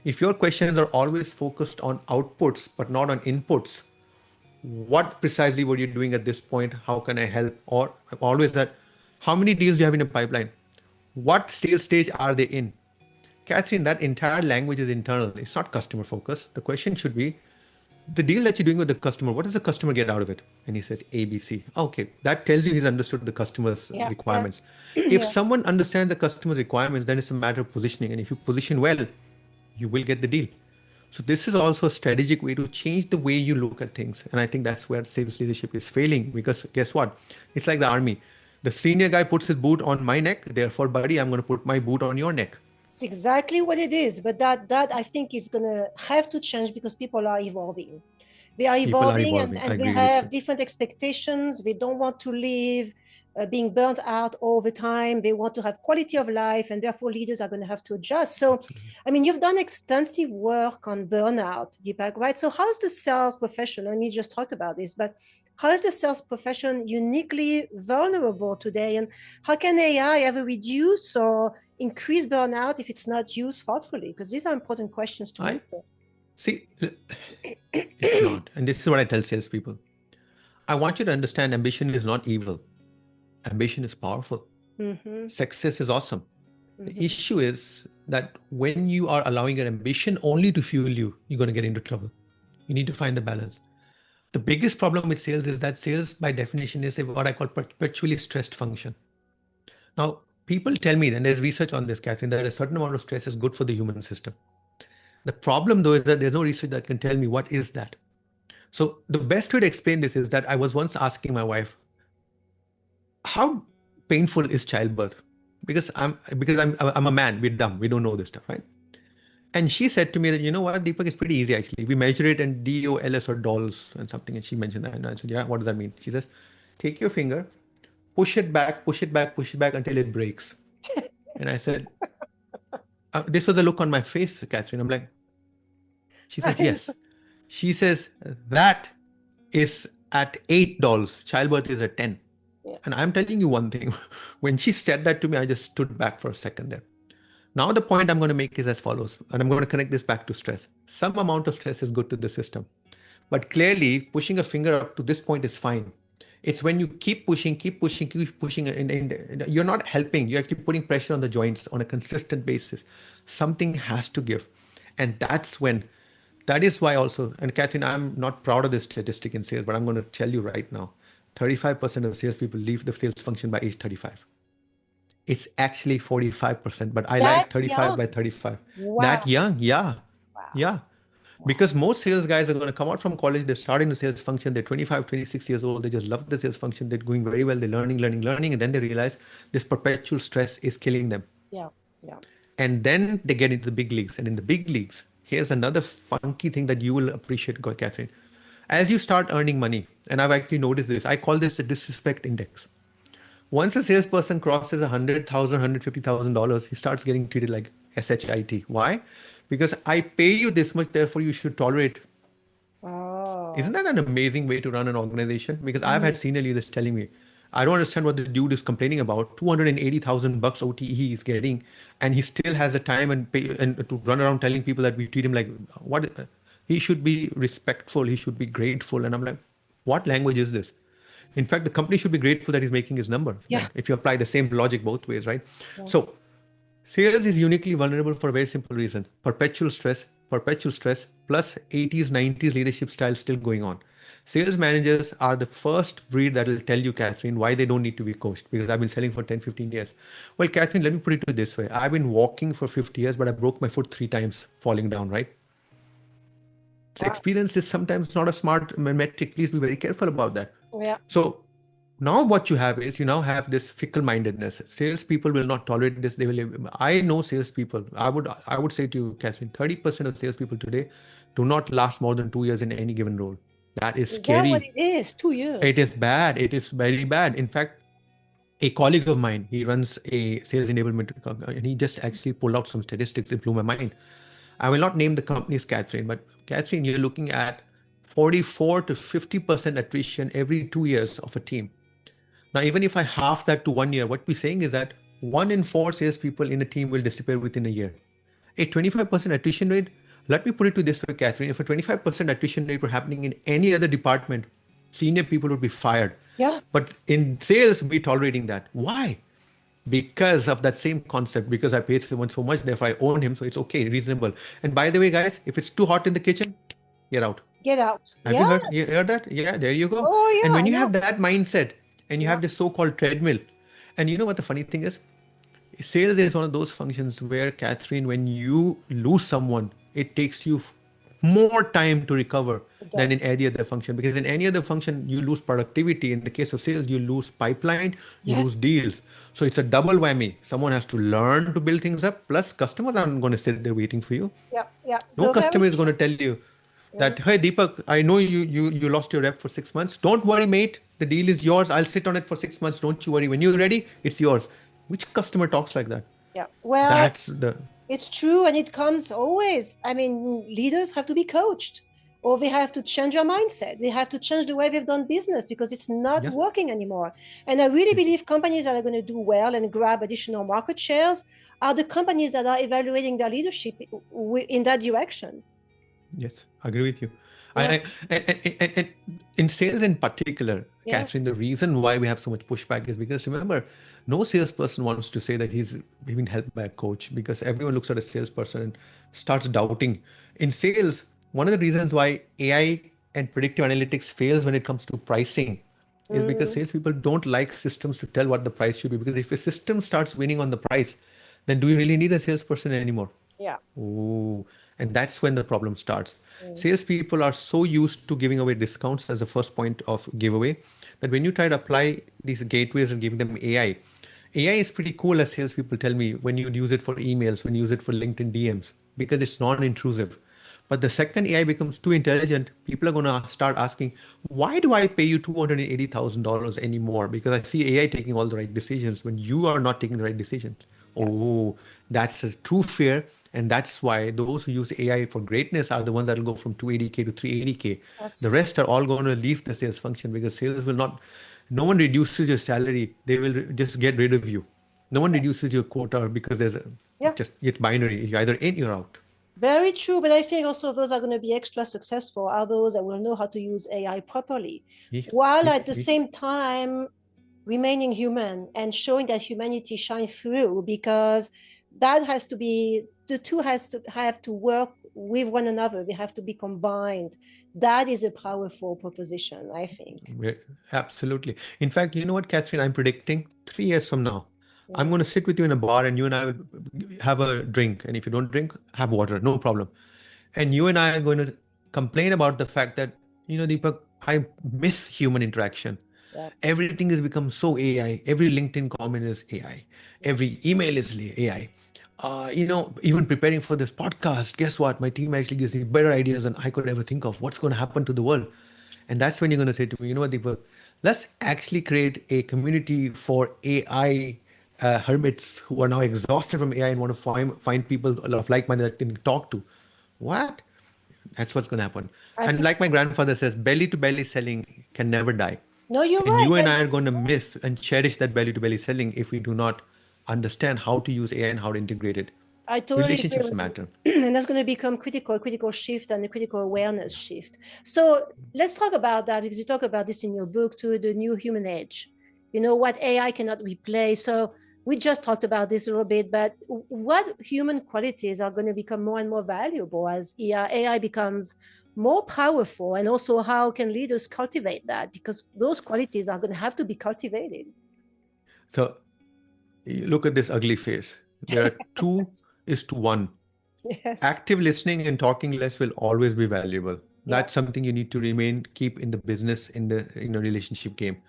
[SPEAKER 1] If your questions are always focused on outputs but not on inputs, what precisely were you doing at this point? How can I help? Or always that, how many deals do you have in a pipeline? What sales stage are they in? Catherine, that entire language is internal. It's not customer focused. The question should be, the deal that you're doing with the customer, what does the customer get out of it? And he says ABC. Okay, that tells you he's understood the customer's
[SPEAKER 2] Yeah, yeah,
[SPEAKER 1] requirements. If
[SPEAKER 2] yeah.
[SPEAKER 1] someone understands the customer's requirements, then it's a matter of positioning. And if you position well, you will get the deal. So this is also a strategic way to change the way you look at things. And I think that's where sales leadership is failing, because guess what? It's like the army. The senior guy puts his boot on my neck. Therefore, buddy, I'm going to put my boot on your neck.
[SPEAKER 2] It's exactly what it is. But that I think is gonna have to change because people are evolving. They are
[SPEAKER 1] People are
[SPEAKER 2] evolving,
[SPEAKER 1] evolving. I
[SPEAKER 2] and they
[SPEAKER 1] agree with
[SPEAKER 2] have
[SPEAKER 1] you.
[SPEAKER 2] different expectations. They don't want to live being burnt out all the time. They want to have quality of life, and therefore leaders are going to have to adjust. So,
[SPEAKER 1] Absolutely.
[SPEAKER 2] I mean, you've done extensive work on burnout, Deepak, right? So how's the sales profession? And you just talked about this, but how is the sales profession uniquely vulnerable today? And how can AI ever reduce or increase burnout if it's not used thoughtfully? Because these are important questions to
[SPEAKER 1] I
[SPEAKER 2] answer.
[SPEAKER 1] see. It's not. And this is what I tell salespeople. I want you to understand ambition is not evil. Ambition is powerful.
[SPEAKER 2] Mm-hmm.
[SPEAKER 1] Success is awesome. The
[SPEAKER 2] Mm-hmm.
[SPEAKER 1] issue is that when you are allowing your ambition only to fuel you, you're going to get into trouble. You need to find the balance. The biggest problem with sales is that sales, by definition, is what I call perpetually stressed function. Now, people tell me, and there's research on this, Catherine, that a certain amount of stress is good for the human system. The problem, though, is that there's no research that can tell me what is that. So the best way to explain this is that I was once asking my wife, how painful is childbirth? Because I'm a man, we're dumb, we don't know this stuff, right? And she said to me that, you know what, Deepak, it's pretty easy actually. We measure it in DOLS or dolls and something. And she mentioned that. And I said, yeah, what does that mean? She says, take your finger, push it back, push it back, push it back until it breaks. And I said, this was the look on my face, Catherine. I'm like, she says, yes. She says, that is at $8. Childbirth is at 10.
[SPEAKER 2] Yeah.
[SPEAKER 1] And I'm telling you one thing. When she said that to me, I just stood back for a second there. Now the point I'm going to make is as follows, and I'm going to connect this back to stress. Some amount of stress is good to the system, but clearly pushing a finger up to this point is fine. It's when you keep pushing, and you're not helping. You're actually putting pressure on the joints on a consistent basis. Something has to give. And that is why also, and Catherine, I'm not proud of this statistic in sales, but I'm going to tell you right now, 35% of salespeople leave the sales function by age 35. It's actually 45%, but I like 35 by 35.
[SPEAKER 2] Wow.
[SPEAKER 1] That young, yeah.
[SPEAKER 2] Wow.
[SPEAKER 1] Yeah. Because most sales guys are going to come out from college, they're starting the sales function, they're 25, 26 years old, they just love the sales function, they're doing very well, they're learning, and then they realize this perpetual stress is killing them.
[SPEAKER 2] Yeah, yeah.
[SPEAKER 1] And then they get into the big leagues. And in the big leagues, here's another funky thing that you will appreciate, Catherine. As you start earning money, and I've actually noticed this, I call this the disrespect index. Once a salesperson crosses $100,000, $150,000, he starts getting treated like SHIT. Why? Because I pay you this much, therefore you should tolerate.
[SPEAKER 2] Oh.
[SPEAKER 1] Isn't that an amazing way to run an organization? Because I've had senior leaders telling me, I don't understand what the dude is complaining about. $280,000 OTE he is getting, and he still has the time and to run around telling people that we treat him like what? He should be respectful. He should be grateful. And I'm like, what language is this? In fact, the company should be grateful that he's making his number.
[SPEAKER 2] Yeah.
[SPEAKER 1] If you apply the same logic both ways, right? Yeah. So sales is uniquely vulnerable for a very simple reason. Perpetual stress plus 80s, 90s leadership style still going on. Sales managers are the first breed that will tell you, Catherine, why they don't need to be coached, because I've been selling for 10, 15 years. Well, Catherine, let me put it to you this way. I've been walking for 50 years, but I broke my foot 3 times falling down, right? So experience is sometimes not a smart metric. Please be very careful about that.
[SPEAKER 2] Yeah.
[SPEAKER 1] So now what you have is you now have this fickle-mindedness. Salespeople will not tolerate this. They will. I know salespeople. I would say to you, Catherine, 30% of salespeople today do not last more than 2 years in any given role. That is scary.
[SPEAKER 2] Is that what it is? 2 years.
[SPEAKER 1] It is bad. It is very bad. In fact, a colleague of mine, he runs a sales enablement, and he just actually pulled out some statistics that blew my mind. I will not name the companies, Catherine, but Catherine, you're looking at 44 to 50% attrition every 2 years of a team. Now, even if I half that to 1 year, what we're saying is that 1 in 4 salespeople in a team will disappear within a year. A 25% attrition rate, let me put it to this way, Catherine, if a 25% attrition rate were happening in any other department, senior people would be fired.
[SPEAKER 2] Yeah.
[SPEAKER 1] But in sales, we're tolerating that. Why? because of that same concept, because I paid someone so much, therefore I own him, so it's okay, reasonable. And by the way, guys, if it's too hot in the kitchen, get out.
[SPEAKER 2] Get out.
[SPEAKER 1] Have you
[SPEAKER 2] Yes.
[SPEAKER 1] heard that? Yeah, there you go.
[SPEAKER 2] Oh,
[SPEAKER 1] And
[SPEAKER 2] yeah,
[SPEAKER 1] when
[SPEAKER 2] I
[SPEAKER 1] you
[SPEAKER 2] know.
[SPEAKER 1] have that mindset and you
[SPEAKER 2] Yeah.
[SPEAKER 1] have this so-called treadmill, and you know what the funny thing is? Sales is one of those functions where, Catherine, when you lose someone, it takes you more time to recover
[SPEAKER 2] It
[SPEAKER 1] than in
[SPEAKER 2] does.
[SPEAKER 1] any other function. Because in any other function, you lose productivity. In the case of sales, you lose pipeline, you lose
[SPEAKER 2] Yes.
[SPEAKER 1] deals. So it's a double whammy. Someone has to learn to build things up. Plus, customers aren't going to sit there waiting for you.
[SPEAKER 2] Yeah. Yeah.
[SPEAKER 1] No
[SPEAKER 2] No, very
[SPEAKER 1] customer is going
[SPEAKER 2] true.
[SPEAKER 1] to tell you
[SPEAKER 2] Yeah.
[SPEAKER 1] that, hey, Deepak, I know you lost your rep for 6 months. Don't worry, mate. The deal is yours. I'll sit on it for 6 months. Don't you worry. When you're ready, it's yours. Which customer talks like that?
[SPEAKER 2] Yeah. Well,
[SPEAKER 1] That's the
[SPEAKER 2] it's true, and it comes always. I mean, leaders have to be coached, or they have to change their mindset. They have to change the way they've done business because it's not
[SPEAKER 1] yeah.
[SPEAKER 2] working anymore. And I really believe companies that are going to do well and grab additional market shares are the companies that are evaluating their leadership in that direction.
[SPEAKER 1] Yes, I agree with you.
[SPEAKER 2] Yeah.
[SPEAKER 1] And in sales in particular,
[SPEAKER 2] Yeah.
[SPEAKER 1] Catherine, the reason why we have so much pushback is because remember, no salesperson wants to say that he's been helped by a coach, because everyone looks at a salesperson and starts doubting. In sales, one of the reasons why AI and predictive analytics fails when it comes to pricing is because
[SPEAKER 2] Mm,
[SPEAKER 1] salespeople don't like systems to tell what the price should be. Because if a system starts winning on the price, then do you really need a salesperson anymore?
[SPEAKER 2] yeah.
[SPEAKER 1] Oh, and that's when the problem starts.
[SPEAKER 2] Mm,
[SPEAKER 1] Salespeople are so used to giving away discounts as the first point of giveaway that when you try to apply these gateways and giving them AI is pretty cool, as salespeople tell me, when you use it for emails, when you use it for LinkedIn DMs, because it's non-intrusive. But the second AI becomes too intelligent, people are going to start asking, why do I pay you $280,000 anymore? Because I see AI taking all the right decisions when you are not taking the right decisions.
[SPEAKER 2] yeah.
[SPEAKER 1] Oh, that's a true fear. And that's why those who use AI for greatness are the ones that will go from 280K to 380K. The
[SPEAKER 2] That's
[SPEAKER 1] rest are all going to leave the sales function, because sales will not, no one reduces your salary. They will just get rid of you. No one reduces your quota because
[SPEAKER 2] yeah.
[SPEAKER 1] it's binary. You're either in, you're out.
[SPEAKER 2] Very true, but I think also those are going to be extra successful are those that will know how to use AI properly,
[SPEAKER 1] Yeah,
[SPEAKER 2] while
[SPEAKER 1] yeah,
[SPEAKER 2] at the
[SPEAKER 1] yeah.
[SPEAKER 2] same time remaining human and showing that humanity shine through, because that has to be the two has to have to work with one another. They have to be combined. That is a powerful proposition, I think.
[SPEAKER 1] Yeah, absolutely. In fact, you know what, Catherine? I'm predicting 3 years from now, I'm
[SPEAKER 2] Mm,
[SPEAKER 1] going to sit with you in a bar and you and I will have a drink. And if you don't drink, have water, no problem. And you and I are going to complain about the fact that, Deepak, I miss human interaction.
[SPEAKER 2] yeah,
[SPEAKER 1] Everything has become so AI. Every LinkedIn comment is AI.
[SPEAKER 2] yeah,
[SPEAKER 1] Every email is AI. Even preparing for this podcast, guess what? My team actually gives me better ideas than I could ever think of. What's going to happen to the world? And that's when you're going to say to me, you know what, Deepak, let's actually create a community for AI hermits who are now exhausted from AI and want to find people of like minded that can talk to. What? That's what's going to happen.
[SPEAKER 2] I
[SPEAKER 1] And
[SPEAKER 2] think
[SPEAKER 1] like my
[SPEAKER 2] so.
[SPEAKER 1] grandfather says, belly to belly selling can never die.
[SPEAKER 2] No, you're
[SPEAKER 1] And
[SPEAKER 2] right.
[SPEAKER 1] you and
[SPEAKER 2] And
[SPEAKER 1] I are going to miss and cherish that belly to belly selling if we do not understand how to use AI and how to integrate it.
[SPEAKER 2] I totally agree
[SPEAKER 1] Relationships
[SPEAKER 2] with you.
[SPEAKER 1] matter.
[SPEAKER 2] And that's going to become critical shift and a critical awareness shift. So let's talk about that, because you talk about this in your book too, the new human age. You know what AI cannot replace. So we just talked about this a little bit, but what human qualities are going to become more and more valuable as AI becomes more powerful, and also how can leaders cultivate that, because those qualities are going to have to be cultivated.
[SPEAKER 1] So you look at this ugly face. There are two is to one.
[SPEAKER 2] Yes.
[SPEAKER 1] Active listening and talking less will always be valuable.
[SPEAKER 2] Yeah.
[SPEAKER 1] That's something you need to keep in the business, in the relationship game.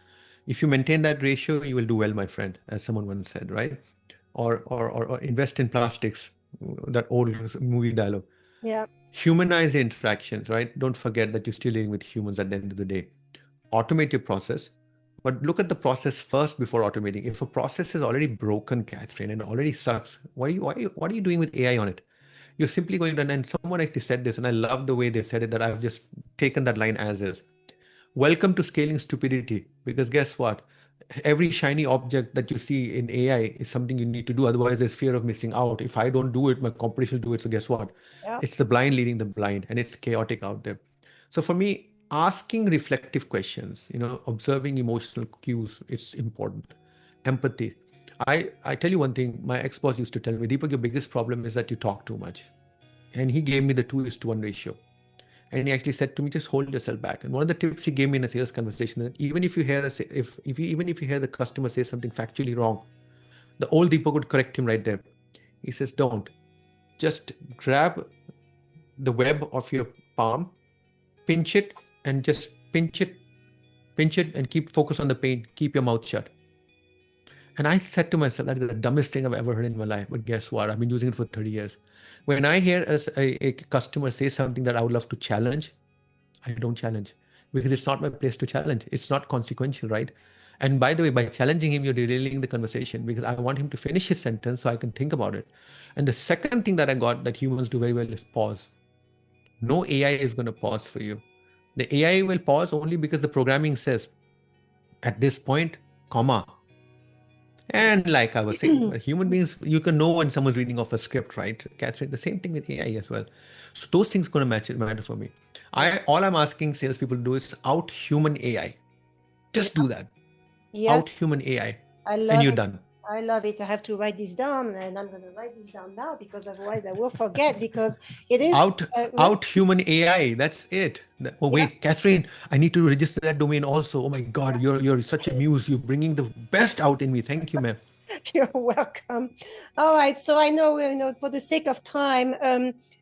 [SPEAKER 1] If you maintain that ratio, you will do well, my friend, as someone once said, right? Or invest in plastics, that old movie dialogue.
[SPEAKER 2] Yeah.
[SPEAKER 1] Humanize the interactions, right? Don't forget that you're still dealing with humans at the end of the day. Automate your process, but look at the process first before automating. If a process is already broken, Catherine, and already sucks, what are you doing with AI on it? You're simply going to, and someone actually said this, and I love the way they said it, that I've just taken that line as is. Welcome to scaling stupidity, because guess what? Every shiny object that you see in AI is something you need to do. Otherwise, there's fear of missing out. If I don't do it, my competition will do it. So guess what?
[SPEAKER 2] Yeah.
[SPEAKER 1] It's the blind leading the blind, and it's chaotic out there. So for me, asking reflective questions, observing emotional cues, it's important. Empathy. I tell you one thing, my ex-boss used to tell me, Deepak, your biggest problem is that you talk too much. And he gave me the 2:1 ratio. And he actually said to me, just hold yourself back. And one of the tips he gave me in a sales conversation, that even if you hear even if you hear the customer say something factually wrong, the old Deepak would correct him right there. He says, don't. Just grab the web of your palm, pinch it, and just pinch it, and keep focus on the pain. Keep your mouth shut. And I said to myself, that is the dumbest thing I've ever heard in my life. But guess what? I've been using it for 30 years. When I hear a customer say something that I would love to challenge, I don't challenge, because it's not my place to challenge. It's not consequential, right? And by the way, by challenging him, you're derailing the conversation, because I want him to finish his sentence so I can think about it. And the second thing that I got that humans do very well is pause. No AI is going to pause for you. The AI will pause only because the programming says, at this point, comma. And like I was saying, human beings, you can know when someone's reading off a script, right, Catherine? The same thing with AI as well. So those things going to matter for me. All I'm asking salespeople to do is out-human AI. Just do that.
[SPEAKER 2] Yes.
[SPEAKER 1] Out-human AI.
[SPEAKER 2] I love
[SPEAKER 1] and you're
[SPEAKER 2] it.
[SPEAKER 1] done.
[SPEAKER 2] I love it. I have to write this down, and I'm going to write this down now, because otherwise I will forget, because it is
[SPEAKER 1] out-human AI. That's it. Oh wait, Catherine, I need to register that domain also. Oh my God, you're such a muse. You're bringing the best out in me. Thank you, ma'am.
[SPEAKER 2] You're welcome. All right. So I know, for the sake of time,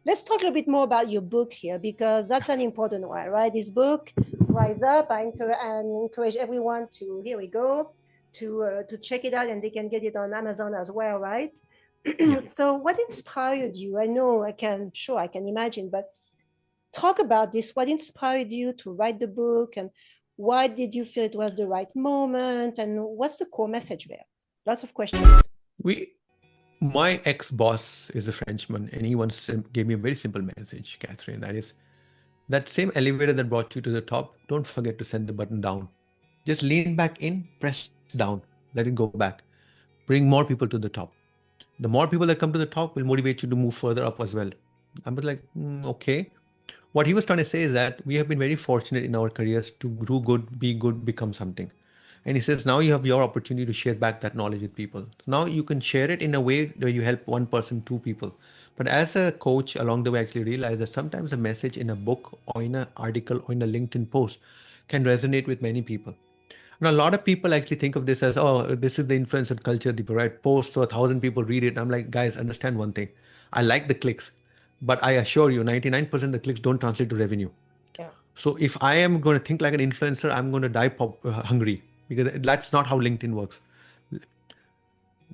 [SPEAKER 2] let's talk a little bit more about your book here, because that's an important one, right? This book, Rise Up. I encourage everyone to, here we go, to check it out, and they can get it on Amazon as well, right? So what inspired you? I know I can imagine, but talk about this. What inspired you to write the book, and why did you feel it was the right moment, and what's the core message there? Lots of questions.
[SPEAKER 1] My ex-boss is a Frenchman, and he once gave me a very simple message, Catherine. That is, that same elevator that brought you to the top, don't forget to send the button down. Just lean back in, press down, let it go back. Bring more people to the top. The more people that come to the top will motivate you to move further up as well. I was like, okay. What he was trying to say is that we have been very fortunate in our careers to do good, become something. And he says, now you have your opportunity to share back that knowledge with people. Now you can share it in a way where you help one person, two people. But as a coach, along the way, I actually realized that sometimes a message in a book or in an article or in a LinkedIn post can resonate with many people. Now, a lot of people actually think of this as, oh, this is the influencer culture, the right post, so 1,000 people read it. I'm like, guys, understand one thing. I like the clicks, but I assure you, 99% of the clicks don't translate to revenue.
[SPEAKER 2] Yeah.
[SPEAKER 1] So if I am going to think like an influencer, I'm going to die hungry, because that's not how LinkedIn works.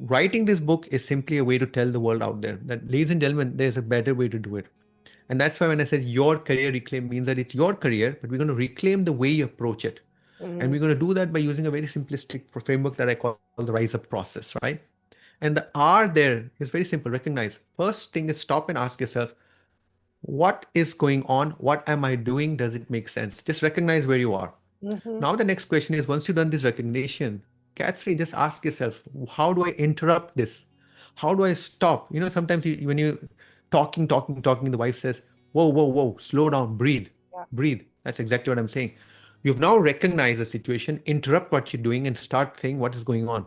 [SPEAKER 1] Writing this book is simply a way to tell the world out there that, ladies and gentlemen, there's a better way to do it. And that's why when I said your career reclaim, means that it's your career, but we're going to reclaim the way you approach it. And we're going to do that by using a very simplistic framework that I call the RISEUP process, right? And the R there is very simple. Recognize. First thing is stop and ask yourself, what is going on? What am I doing? Does it make sense? Just recognize where you are. Now the next question is, once you've done this recognition, Catherine, just ask yourself, how do I interrupt this? How do I stop? Sometimes when you talking, the wife says, whoa, slow down, breathe. That's exactly what I'm saying. You've now recognized the situation, interrupt what you're doing, and start saying what is going on.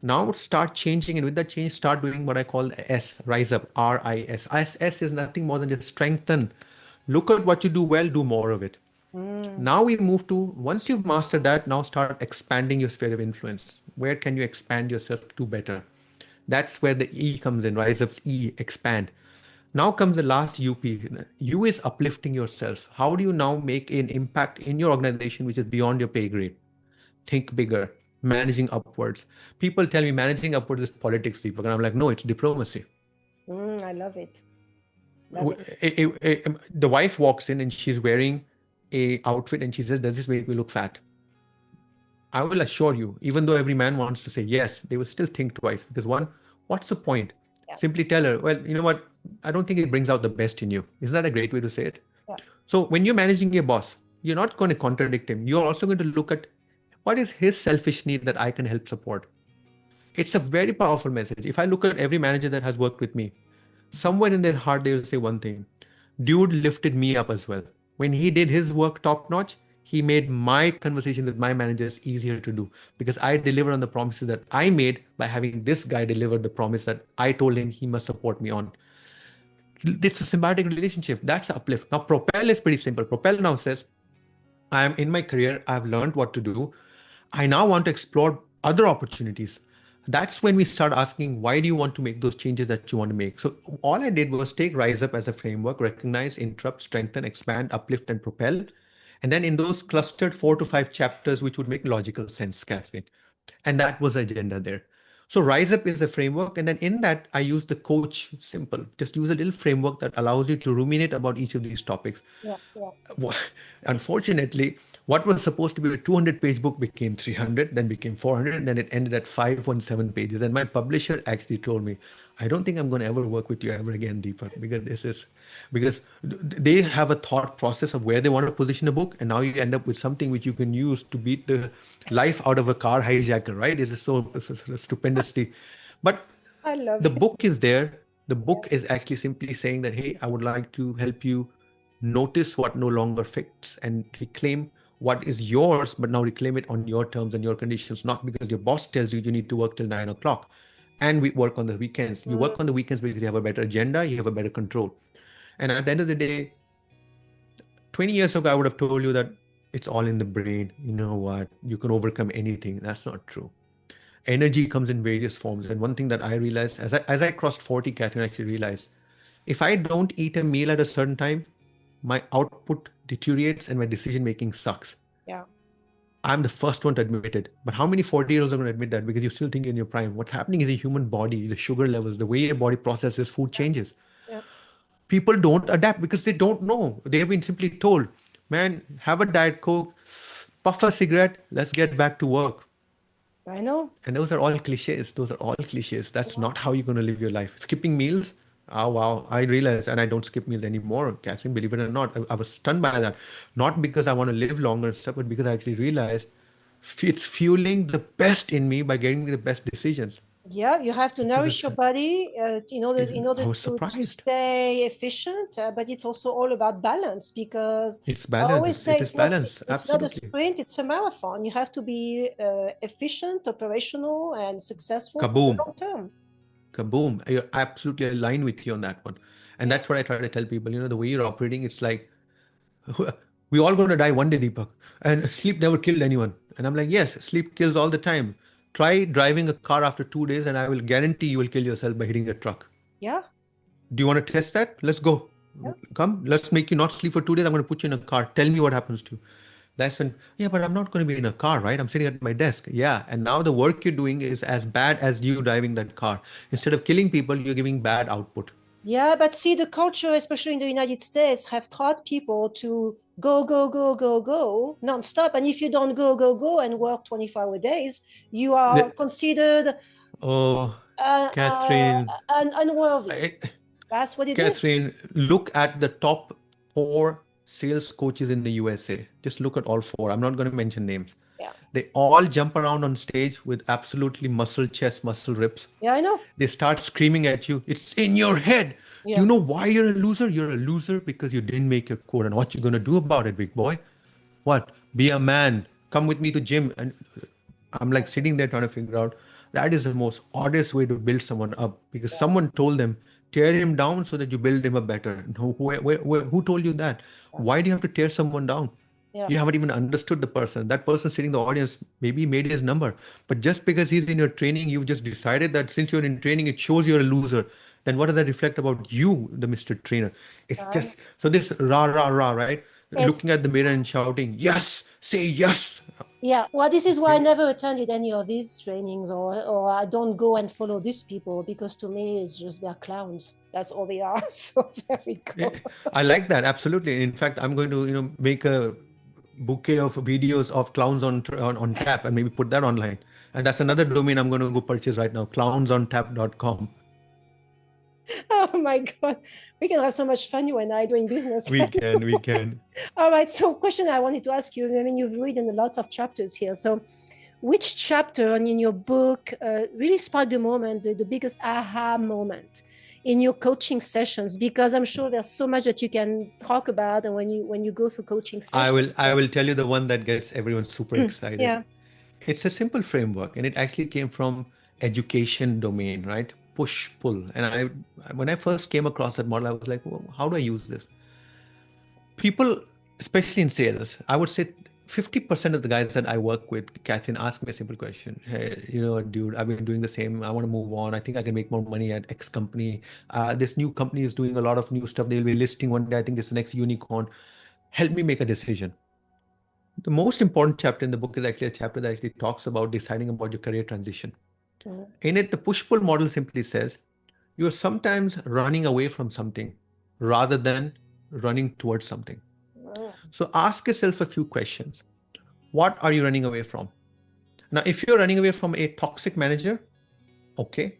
[SPEAKER 1] Now start changing, and with that change, start doing what I call S, rise up, RIS. S is nothing more than just strengthen. Look at what you do well, do more of it. Now we move to, once you've mastered that, now start expanding your sphere of influence. Where can you expand yourself to better? That's where the E comes in, rise up's E, expand. Now comes the last UP. U is uplifting yourself. How do you now make an impact in your organization which is beyond your pay grade? Think bigger, managing upwards. People tell me managing upwards is politics, Deepak. And I'm like, no, it's diplomacy.
[SPEAKER 2] I love it.
[SPEAKER 1] The wife walks in and she's wearing a outfit and she says, does this make me look fat? I will assure you, even though every man wants to say yes, they will still think twice, because one, what's the point? Simply tell her, well, you know what? I don't think it brings out the best in you. Isn't that a great way to say it? So when you're managing your boss, you're not going to contradict him. You're also going to look at what is his selfish need that I can help support. It's a very powerful message. If I look at every manager that has worked with me, somewhere in their heart, they will say one thing: dude lifted me up as well. When he did his work top notch, he made my conversation with my managers easier to do because I delivered on the promises that I made by having this guy deliver the promise that I told him he must support me on. It's a symbiotic relationship. That's uplift. Now, Propel is pretty simple. Propel now says, I am in my career. I've learned what to do. I now want to explore other opportunities. That's when we start asking, why do you want to make those changes that you want to make? So all I did was take Rise Up as a framework, recognize, interrupt, strengthen, expand, uplift, and propel. And then in those clustered 4 to 5 chapters, which would make logical sense, Catherine. And that was the agenda there. So Rise Up is a framework. And then in that, I use the coach simple. Just use a little framework that allows you to ruminate about each of these topics.
[SPEAKER 2] Yeah, yeah.
[SPEAKER 1] Unfortunately, what was supposed to be a 200-page book became 300, then became 400, and then it ended at 517 pages. And my publisher actually told me, I don't think I'm going to ever work with you ever again, Deepak, because they have a thought process of where they want to position a book, and now you end up with something which you can use to beat the life out of a car hijacker, right? It is so stupendously. But
[SPEAKER 2] I love
[SPEAKER 1] the
[SPEAKER 2] it.
[SPEAKER 1] book is there. The book is actually simply saying that, hey, I would like to help you notice what no longer fits and reclaim what is yours, but now reclaim it on your terms and your conditions, not because your boss tells you you need to work till 9 o'clock. And we work on the weekends. You work on the weekends because you have a better agenda, you have a better control. And at the end of the day, 20 years ago, I would have told you that it's all in the brain. You know what? You can overcome anything. That's not true. Energy comes in various forms. And one thing that I realized as I crossed 40, Catherine, I actually realized if I don't eat a meal at a certain time, my output deteriorates and my decision making sucks.
[SPEAKER 2] Yeah.
[SPEAKER 1] I'm the first one to admit it. But how many 40-year-olds are going to admit that? Because you still think in your prime. What's happening is the human body, the sugar levels, the way your body processes food changes.
[SPEAKER 2] Yeah.
[SPEAKER 1] People don't adapt because they don't know. They have been simply told, man, have a Diet Coke, puff a cigarette, let's get back to work.
[SPEAKER 2] I know.
[SPEAKER 1] And those are all cliches. Those are all cliches. That's not how you're going to live your life. Skipping meals. Oh, wow. I realized, and I don't skip meals anymore, Catherine, believe it or not. I was stunned by that. Not because I want to live longer and stuff, but because I actually realized it's fueling the best in me by getting me the best decisions.
[SPEAKER 2] Yeah, you have to nourish your body in order
[SPEAKER 1] I was
[SPEAKER 2] to
[SPEAKER 1] surprised.
[SPEAKER 2] stay efficient, but it's also all about balance because
[SPEAKER 1] It's
[SPEAKER 2] I always
[SPEAKER 1] balance.
[SPEAKER 2] say
[SPEAKER 1] It is balance.
[SPEAKER 2] it's not a
[SPEAKER 1] Absolutely.
[SPEAKER 2] sprint, it's a marathon. You have to be efficient, operational, and successful for the
[SPEAKER 1] Kaboom.
[SPEAKER 2] long term.
[SPEAKER 1] Kaboom. You're absolutely aligned with you on that one. And
[SPEAKER 2] Yeah,
[SPEAKER 1] that's what I try to tell people. The way you're operating, it's like we all going to die one day, Deepak. And sleep never killed anyone. And I'm like, yes, sleep kills all the time. Try driving a car after 2 days, and I will guarantee you will kill yourself by hitting a truck.
[SPEAKER 2] yeah,
[SPEAKER 1] Do you want to test that? Let's go.
[SPEAKER 2] yeah.
[SPEAKER 1] Come, let's make you not sleep for 2 days. I'm going to put you in a car. Tell me what happens to you. That's when, yeah, but I'm not going to be in a car, right? I'm sitting at my desk. Yeah. And now the work you're doing is as bad as you driving that car. Instead of killing people, you're giving bad output.
[SPEAKER 2] Yeah, but see, the culture, especially in the United States, have taught people to go, go, go, go, go, nonstop. And if you don't go, go, go, and work 24-hour days, you are considered
[SPEAKER 1] Oh,
[SPEAKER 2] uh, uh,
[SPEAKER 1] Catherine,
[SPEAKER 2] unworthy.
[SPEAKER 1] I,
[SPEAKER 2] That's what it is.
[SPEAKER 1] Catherine, look at the top 4 sales coaches in the USA. Just look at all 4. I'm not going to mention names.
[SPEAKER 2] Yeah.
[SPEAKER 1] They all jump around on stage with absolutely muscle chest, muscle rips.
[SPEAKER 2] Yeah, I know.
[SPEAKER 1] They start screaming at you. It's in your head.
[SPEAKER 2] Yeah.
[SPEAKER 1] Do you know why you're a loser? You're a loser because you didn't make your quota. And what you going to do about it, big boy? What? Be a man. Come with me to gym. And I'm like sitting there trying to figure out that is the most oddest way to build someone up because someone told them tear him down so that you build him up better. No, who told you that? Why do you have to tear someone down?
[SPEAKER 2] Yeah.
[SPEAKER 1] You haven't even understood the person. That person sitting in the audience maybe made his number. But just because he's in your training, you've just decided that since you're in training, it shows you're a loser. Then what does that reflect about you, the Mr. Trainer? It's just so this rah, rah, rah, right? Looking at the mirror and shouting, yes, say yes.
[SPEAKER 2] Yeah, well, this is why I never attended any of these trainings or I don't go and follow these people because to me it's just they're clowns. That's all they are. So there we go.
[SPEAKER 1] I like that. Absolutely. In fact, I'm going to, make a bouquet of videos of clowns on tap and maybe put that online. And that's another domain I'm going to go purchase right now, clownsontap.com.
[SPEAKER 2] Oh my God. We can have so much fun, you and I, doing business.
[SPEAKER 1] We can.
[SPEAKER 2] All right. So question I wanted to ask you, I mean, you've written lots of chapters here. So which chapter in your book really sparked the moment, the biggest aha moment in your coaching sessions? Because I'm sure there's so much that you can talk about, and when you go through coaching sessions.
[SPEAKER 1] I will tell you the one that gets everyone super excited.
[SPEAKER 2] Yeah.
[SPEAKER 1] It's a simple framework, and it actually came from education domain, right? Push pull. And when I first came across that model, I was like, well, how do I use this? People, especially in sales, I would say 50% of the guys that I work with, Catherine, ask me a simple question. Hey, dude, I've been doing the same. I want to move on. I think I can make more money at X company. This new company is doing a lot of new stuff. They'll be listing one day. I think this is the next unicorn. Help me make a decision. The most important chapter in the book is actually a chapter that actually talks about deciding about your career transition. In it, the push-pull model simply says you're sometimes running away from something rather than running towards something. So ask yourself a few questions. What are you running away from? Now, if you're running away from a toxic manager, okay.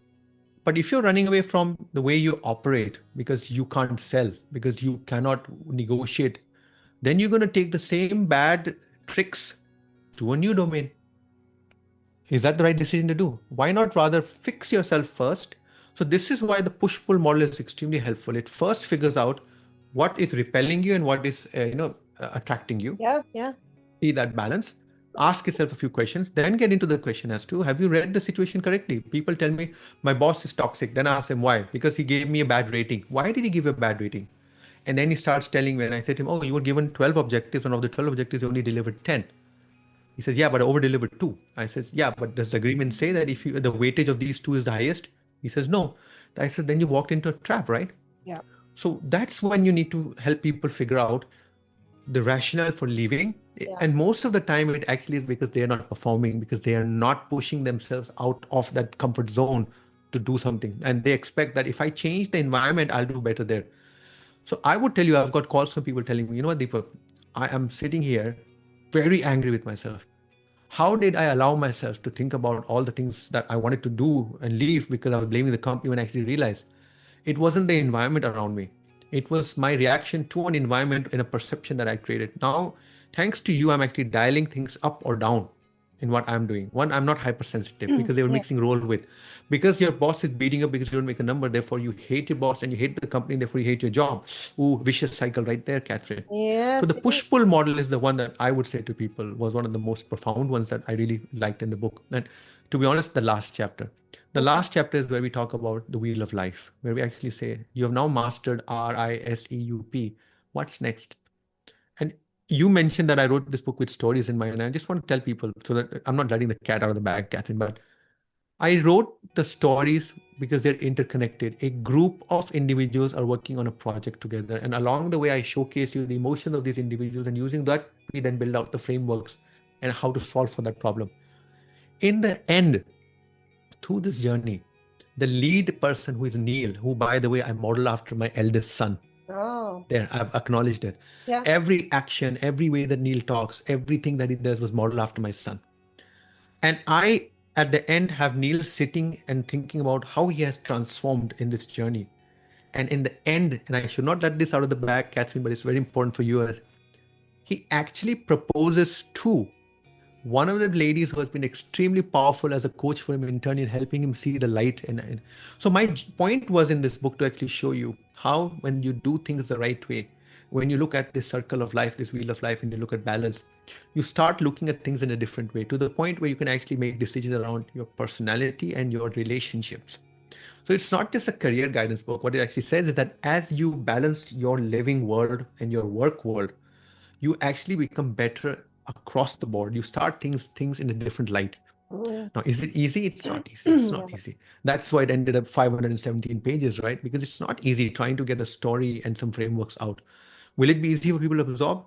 [SPEAKER 1] But if you're running away from the way you operate because you can't sell, because you cannot negotiate, then you're going to take the same bad tricks to a new domain. Is that the right decision to do? Why not rather fix yourself first? So this is why the push-pull model is extremely helpful. It first figures out what is repelling you and what is attracting you.
[SPEAKER 2] Yeah.
[SPEAKER 1] See that balance. Ask yourself a few questions, then get into the question as to, have you read the situation correctly? People tell me my boss is toxic. Then I ask him why. Because he gave me a bad rating. Why did he give you a bad rating? And then he starts telling me, and I said to him, oh, you were given 12 objectives, and of the 12 objectives, you only delivered 10. He says, yeah, but I over-delivered 2. I says, yeah, but does the agreement say that if the weightage of these 2 is the highest? He says, no. I says, then you walked into a trap, right?
[SPEAKER 2] Yeah.
[SPEAKER 1] So that's when you need to help people figure out the rationale for leaving.
[SPEAKER 2] Yeah.
[SPEAKER 1] And most of the time it actually is because they are not performing, because they are not pushing themselves out of that comfort zone to do something. And they expect that if I change the environment, I'll do better there. So I would tell you, I've got calls from people telling me, you know what, Deepak, I am sitting here very angry with myself. How did I allow myself to think about all the things that I wanted to do and leave because I was blaming the company, when I actually realized it wasn't the environment around me. It was my reaction to an environment and a perception that I created. Now, thanks to you, I'm actually dialing things up or down in what I'm doing. One, I'm not hypersensitive because they were mixing role with. Because your boss is beating up because you don't make a number, therefore you hate your boss and you hate the company, therefore you hate your job. Ooh, vicious cycle right there, Catherine.
[SPEAKER 2] Yes.
[SPEAKER 1] So the push-pull model is the one that I would say to people was one of the most profound ones that I really liked in the book. And to be honest, the last chapter. The last chapter is where we talk about the wheel of life, where we actually say, you have now mastered RISEUP. What's next? And you mentioned that I wrote this book with stories in mind. And I just want to tell people, so that I'm not letting the cat out of the bag, Catherine, but I wrote the stories because they're interconnected. A group of individuals are working on a project together. And along the way, I showcase you the emotions of these individuals. And using that, we then build out the frameworks and how to solve for that problem. In the end, through this journey, the lead person, who is Neil, who, by the way, I model after my eldest son.
[SPEAKER 2] Oh.
[SPEAKER 1] There, I've acknowledged it.
[SPEAKER 2] Yeah.
[SPEAKER 1] Every action, every way that Neil talks, everything that he does was modeled after my son. And I, at the end, have Neil sitting and thinking about how he has transformed in this journey. And in the end, and I should not let this out of the bag, Catherine, but it's very important for you, he actually proposes to one of the ladies who has been extremely powerful as a coach for him internally and helping him see the light. And so my point was in this book to actually show you how, when you do things the right way, when you look at this circle of life, this wheel of life, and you look at balance, you start looking at things in a different way, to the point where you can actually make decisions around your personality and your relationships. So it's not just a career guidance book. What it actually says is that as you balance your living world and your work world, you actually become better across the board. You start things in a different light. Now, is it easy? It's not easy. It's not easy. That's why it ended up 517 pages, right? Because it's not easy trying to get a story and some frameworks out. Will it be easy for people to absorb?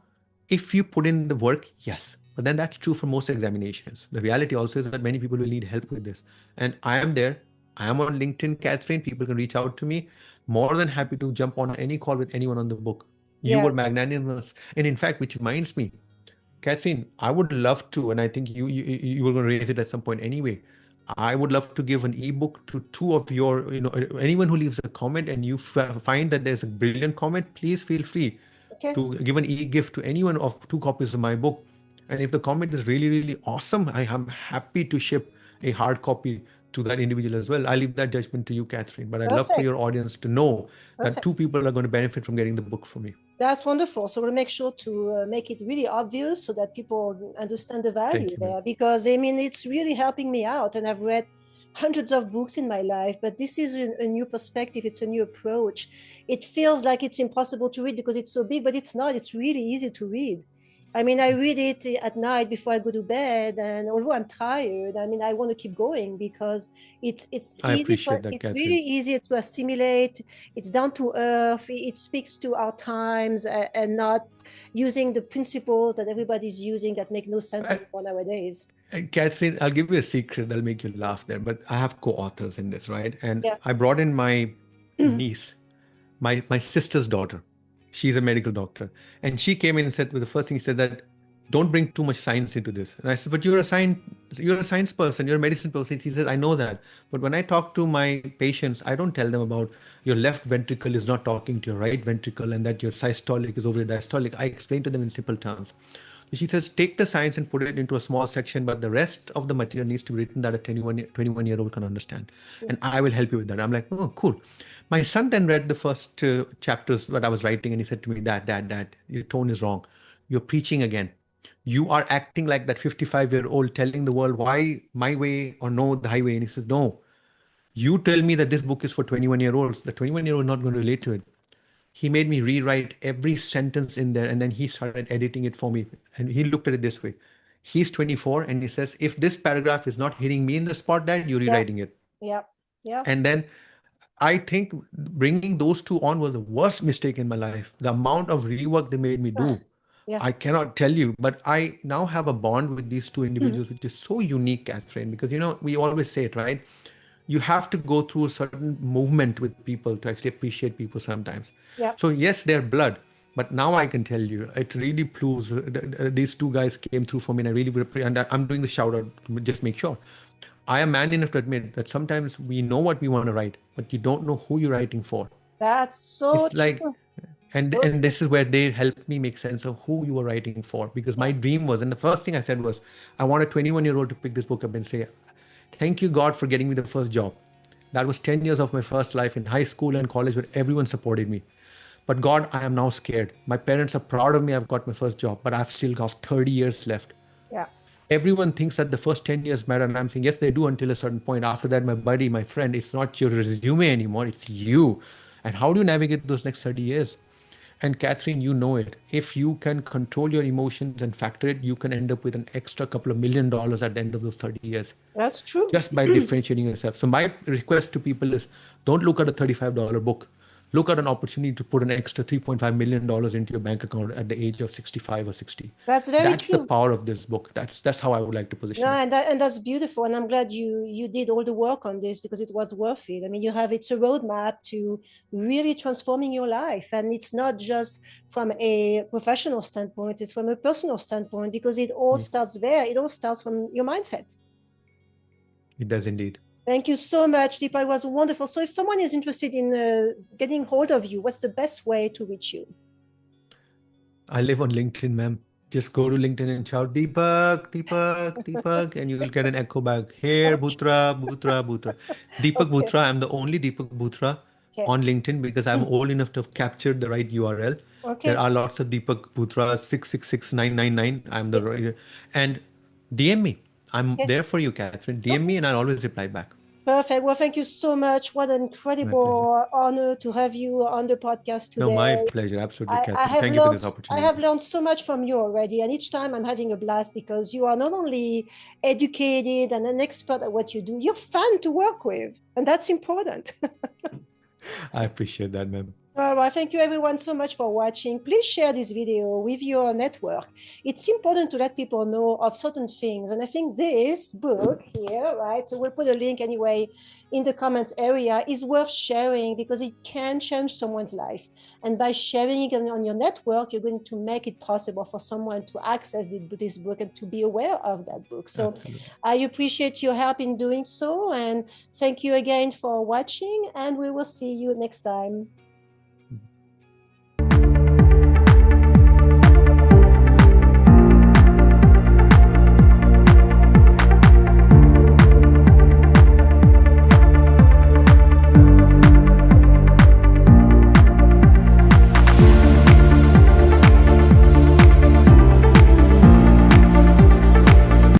[SPEAKER 1] If you put in the work, yes. But then that's true for most examinations. The reality also is that many people will need help with this. And I am there. I am on LinkedIn, Catherine. People can reach out to me. More than happy to jump on any call with anyone on the book. You were magnanimous. And in fact, which reminds me, Catherine, I would love to, and I think you were going to raise it at some point anyway. I would love to give an ebook to two of your, anyone who leaves a comment and you find that there's a brilliant comment, please feel free to give an e-gift to anyone of 2 copies of my book. And if the comment is really, really awesome, I am happy to ship a hard copy to that individual as well. I leave that judgment to you, Catherine, but I'd love for your
[SPEAKER 2] Perfect.
[SPEAKER 1] audience to know that
[SPEAKER 2] Perfect.
[SPEAKER 1] 2 people are going to benefit from getting the book from me.
[SPEAKER 2] That's wonderful. So we'll make sure to make it really obvious so that people understand the
[SPEAKER 1] Thank
[SPEAKER 2] value
[SPEAKER 1] you, ma'am.
[SPEAKER 2] there, because I mean, it's really helping me out. And I've read hundreds of books in my life, but this is a new perspective. It's a new approach. It feels like it's impossible to read because it's so big, but it's not. It's really easy to read. I mean, I read it at night before I go to bed, and although I'm tired, I mean, I want to keep going because it's
[SPEAKER 1] I
[SPEAKER 2] easy for
[SPEAKER 1] appreciate that,
[SPEAKER 2] it's really
[SPEAKER 1] Catherine.
[SPEAKER 2] easy to assimilate. It's down to earth. It speaks to our times and not using the principles that everybody's using that make no sense anymore nowadays.
[SPEAKER 1] Catherine, I'll give you a secret that'll make you laugh there, but I have co-authors in this, right? And
[SPEAKER 2] Yeah.
[SPEAKER 1] I brought in my niece, my sister's daughter. She's a medical doctor. And she came in and said, well, the first thing she said that, don't bring too much science into this. And I said, but you're a science person, you're a medicine person. She says, I know that. But when I talk to my patients, I don't tell them about your left ventricle is not talking to your right ventricle and that your systolic is over your diastolic. I explain to them in simple terms. She says, take the science and put it into a small section, but the rest of the material needs to be written that a 21-year-old can understand. And I will help you with that. I'm like, oh, cool. My son then read the first chapters that I was writing, and he said to me, Dad, your tone is wrong. You're preaching again. You are acting like that 55-year-old telling the world why my way or no the highway. And he says, no, you tell me that this book is for 21-year-olds. The 21-year-old is not going to relate to it. He made me rewrite every sentence in there, and then he started editing it for me. And he looked at it this way. He's 24 and he says, if this paragraph is not hitting me in the spot, Dad, you're
[SPEAKER 2] Yeah.
[SPEAKER 1] rewriting it.
[SPEAKER 2] Yeah. Yeah.
[SPEAKER 1] And then I think bringing those two on was the worst mistake in my life. The amount of rework they made me do,
[SPEAKER 2] Yeah.
[SPEAKER 1] I cannot tell you. But I now have a bond with these two individuals, which is so unique, Catherine, because we always say it, right? You have to go through a certain movement with people to actually appreciate people sometimes.
[SPEAKER 2] Yeah.
[SPEAKER 1] So yes, they're blood, but now I can tell you, it really proves these two guys came through for me, and I really and I'm doing the shout out to just make sure. I am man enough to admit that sometimes we know what we want to write, but you don't know who you're writing for.
[SPEAKER 2] That's so
[SPEAKER 1] It's like,
[SPEAKER 2] true.
[SPEAKER 1] and
[SPEAKER 2] So
[SPEAKER 1] and
[SPEAKER 2] true.
[SPEAKER 1] this is where they helped me make sense of who you were writing for. Because my dream was, and the first thing I said was, I want a 21-year-old to pick this book up and say, thank you, God, for getting me the first job. That was 10 years of my first life in high school and college where everyone supported me. But God, I am now scared. My parents are proud of me. I've got my first job, but I've still got 30 years left.
[SPEAKER 2] Yeah.
[SPEAKER 1] Everyone thinks that the first 10 years matter. And I'm saying, yes, they do until a certain point. After that, my buddy, my friend, it's not your resume anymore. It's you. And how do you navigate those next 30 years? And Catherine, you know it. If you can control your emotions and factor it, you can end up with an extra couple of $1 million at the end of those 30 years.
[SPEAKER 2] That's true.
[SPEAKER 1] Just by differentiating yourself. So my request to people is don't look at a $35 book. Look at an opportunity to put an extra $3.5 million into your bank account at the age of 65 or 60.
[SPEAKER 2] That's very
[SPEAKER 1] That's the
[SPEAKER 2] true.
[SPEAKER 1] power of this book. That's how I would like to position
[SPEAKER 2] No,
[SPEAKER 1] it.
[SPEAKER 2] and that's beautiful. And I'm glad you did all the work on this because it was worth it. I mean, it's a roadmap to really transforming your life. And it's not just from a professional standpoint, it's from a personal standpoint because it all starts there. It all starts from your mindset.
[SPEAKER 1] It does indeed.
[SPEAKER 2] Thank you so much, Deepa. It was wonderful. So if someone is interested in getting hold of you, what's the best way to reach you?
[SPEAKER 1] I live on LinkedIn, ma'am. Just go to LinkedIn and shout Deepak, Deepak, Deepak, and you will get an echo back. Here, Bhootra, Bhootra, Bhootra. Deepak
[SPEAKER 2] Okay.
[SPEAKER 1] Bhootra. I'm the only Deepak Bhootra
[SPEAKER 2] Okay.
[SPEAKER 1] on LinkedIn because I'm old enough to have captured the right URL.
[SPEAKER 2] Okay.
[SPEAKER 1] There are lots of Deepak Bhootra 666999. I'm the right, and DM me. I'm
[SPEAKER 2] Okay.
[SPEAKER 1] there for you, Catherine. DM me and I'll always reply back.
[SPEAKER 2] Perfect. Well, thank you so much. What an
[SPEAKER 1] My pleasure.
[SPEAKER 2] incredible honor to have you on the podcast
[SPEAKER 1] No,
[SPEAKER 2] today.
[SPEAKER 1] my pleasure. Absolutely,
[SPEAKER 2] I
[SPEAKER 1] Catherine.
[SPEAKER 2] have
[SPEAKER 1] Thank you for this
[SPEAKER 2] I
[SPEAKER 1] opportunity.
[SPEAKER 2] have learned so much from you already, and each time I'm having a blast because you are not only educated and an expert at what you do, you're fun to work with, and that's important.
[SPEAKER 1] I appreciate that, ma'am.
[SPEAKER 2] All right, thank you everyone so much for watching. Please share this video with your network. It's important to let people know of certain things. And I think this book here, right, so we'll put a link anyway in the comments area, is worth sharing because it can change someone's life. And by sharing it on your network, you're going to make it possible for someone to access this book and to be aware of that book. So
[SPEAKER 1] Absolutely.
[SPEAKER 2] I appreciate your help in doing so. And thank you again for watching, and we will see you next time.